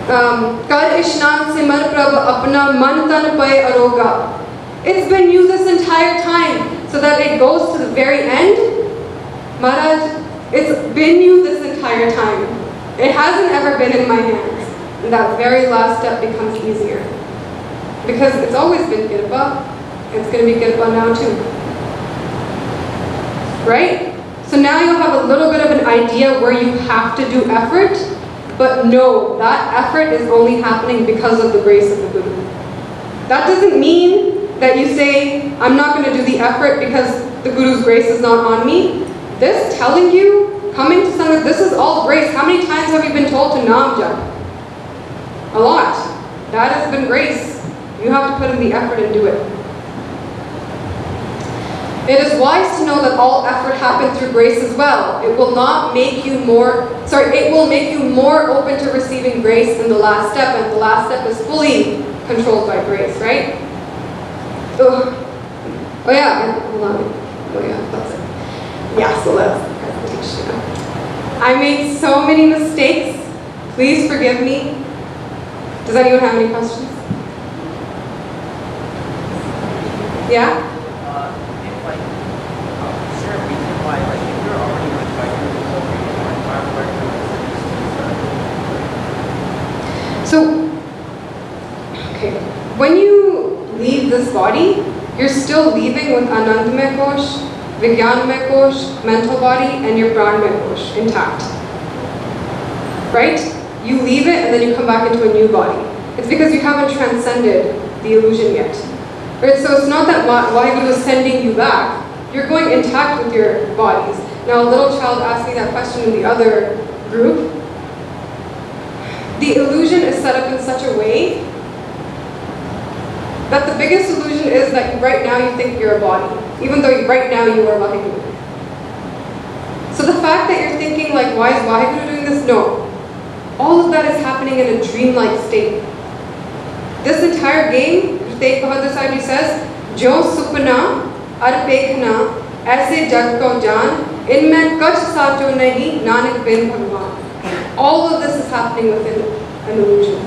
Kar Ishnan Simar Prabh Apna Man Tan Paye Aroga. It's been you this entire time, so that it goes to the very end. Maharaj, it's been you this entire time. It hasn't ever been in my hands. And that very last step becomes easier. Because it's always been Kirpa, it's going to be Kirpa now too. Right? So now you'll have a little bit of an idea where you have to do effort. But no, that effort is only happening because of the grace of the Guru. That doesn't mean that you say, I'm not going to do the effort because the Guru's grace is not on me. This telling you, coming to Sangha, this is all grace. How many times have you been told to Naam Jap? A lot. That has been grace. You have to put in the effort and do it. It is wise to know that all effort happens through grace as well. It will not make you it will make you more open to receiving grace in the last step, and the last step is fully controlled by grace, right? Oh yeah, hold on. Oh yeah, that's it. Yeah, so that's the presentation. I made so many mistakes. Please forgive me. Does anyone have any questions? Yeah? So, okay, when you leave this body, you're still leaving with Anandamaya Kosh, Vijnanamaya Kosh, mental body, and your Pranamaya Kosh intact. Right? You leave it and then you come back into a new body. It's because you haven't transcended the illusion yet. Right? So it's not that Waheguru is sending you back. You're going intact with your bodies. Now, a little child asked me that question in the other group. The illusion is set up in such a way that the biggest illusion is that right now you think you're a body, even though right now you are Waheguru. So the fact that you're thinking like, why is Waheguru doing this? No. All of that is happening in a dreamlike state. This entire game, Tegh Bahadur Sahib Ji says, Jo supna arpekhna aise jag ko jaan, inmein kach sacho nahi nanak bin bhagwan. All of this is happening within an illusion.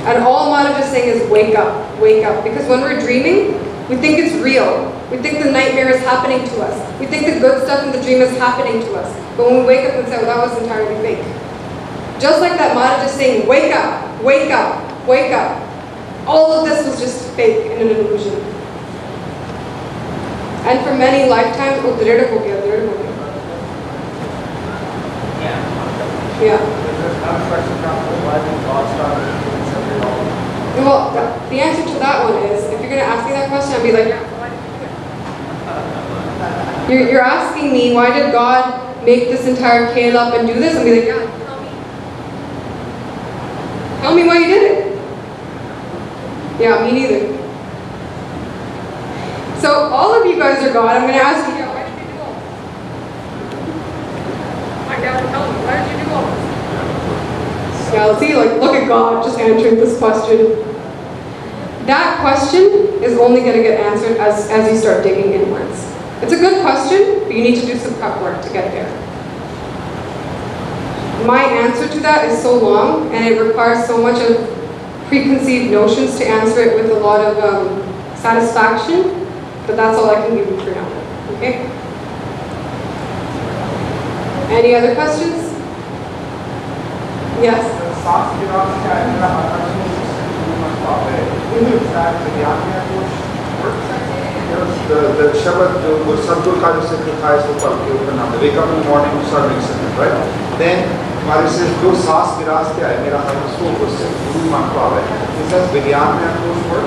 And all Maharaj is saying is wake up, wake up. Because when we're dreaming, we think it's real. We think the nightmare is happening to us. We think the good stuff in the dream is happening to us. But when we wake up and say, well, that was entirely fake. Just like that, Maharaj is saying, wake up, wake up, wake up. All of this was just fake and an illusion. And for many lifetimes, oh, drid ho gaya, drid ho gaya. Yeah. Well, the answer to that one is, if you're going to ask me that question, I'll be like, yeah, why did you do it? You're asking me, why did God make this entire kale up and do this? I'll be like, yeah, tell me. Tell me why you did it. Yeah, me neither. So all of you guys are God. I'm going to ask you, yeah, why did you do all Yeah, see, like, look at God just answering this question. That question is only going to get answered as you start digging inwards. It's a good question, but you need to do some prep work to get there. My answer to that is so long, and it requires so much of preconceived notions to answer it with a lot of satisfaction, but that's all I can give you for now. Okay? Any other questions? Yes? The Shabbat, the Sadgur ka jo sacrifice wo pad ke upar naam, wake up in the morning and start mixing it, right? Then हमारे से जो सांस विरासते आए मेरा हाथ उसको उससे गुरु मान को आवे. Is that Vigyan mein those work?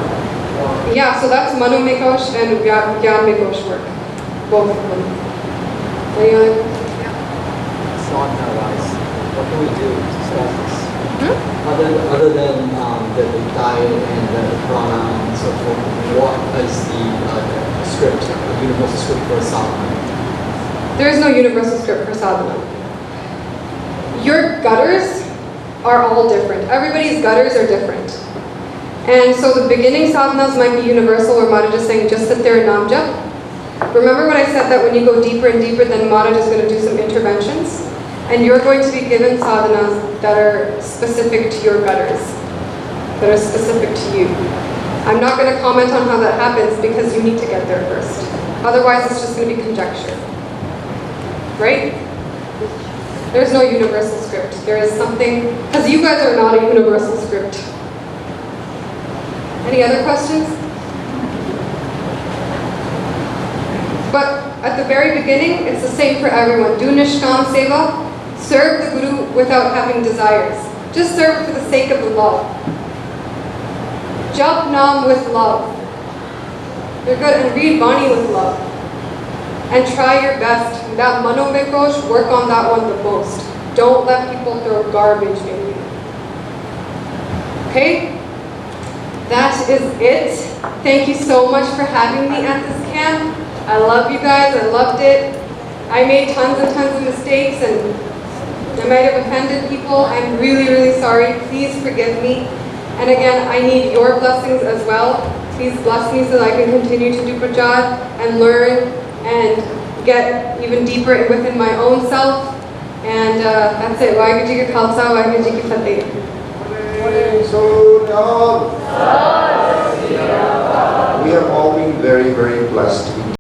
Yeah, so that's Manu Mekosh and Gyan Mekosh work. Both of them. Any other? Sadhana wise, what can we do to start this? Other than the diet and the prana and so forth, what is the script, the universal script for a sadhana? There is no universal script for sadhana. Your gutters are all different. Everybody's gutters are different. And so the beginning sadhanas might be universal, where Maharaj is saying just sit there and nam jap. Remember when I said that when you go deeper and deeper, then Maharaj is going to do some interventions? And you're going to be given sadhanas that are specific to your gutters, that are specific to you. I'm not going to comment on how that happens because you need to get there first. Otherwise, it's just going to be conjecture. Right? There's no universal script. There is something, because you guys are not a universal script. Any other questions? But at the very beginning, it's the same for everyone. Do Nishkam Seva. Serve the Guru without having desires. Just serve for the sake of the love. Jap Nam with love. You're good. And read Bani with love. And try your best. That Mano Mekosh, work on that one the most. Don't let people throw garbage in you. Okay? That is it. Thank you so much for having me at this camp. I love you guys. I loved it. I made tons and tons of mistakes and I might have offended people. I'm really, really sorry. Please forgive me. And again, I need your blessings as well. Please bless me so that I can continue to do prajad and learn and get even deeper within my own self. And that's it. Waheguru Ji Ka Khalsa, Waheguru Ji Ki Fateh. So now we have all been very, very blessed.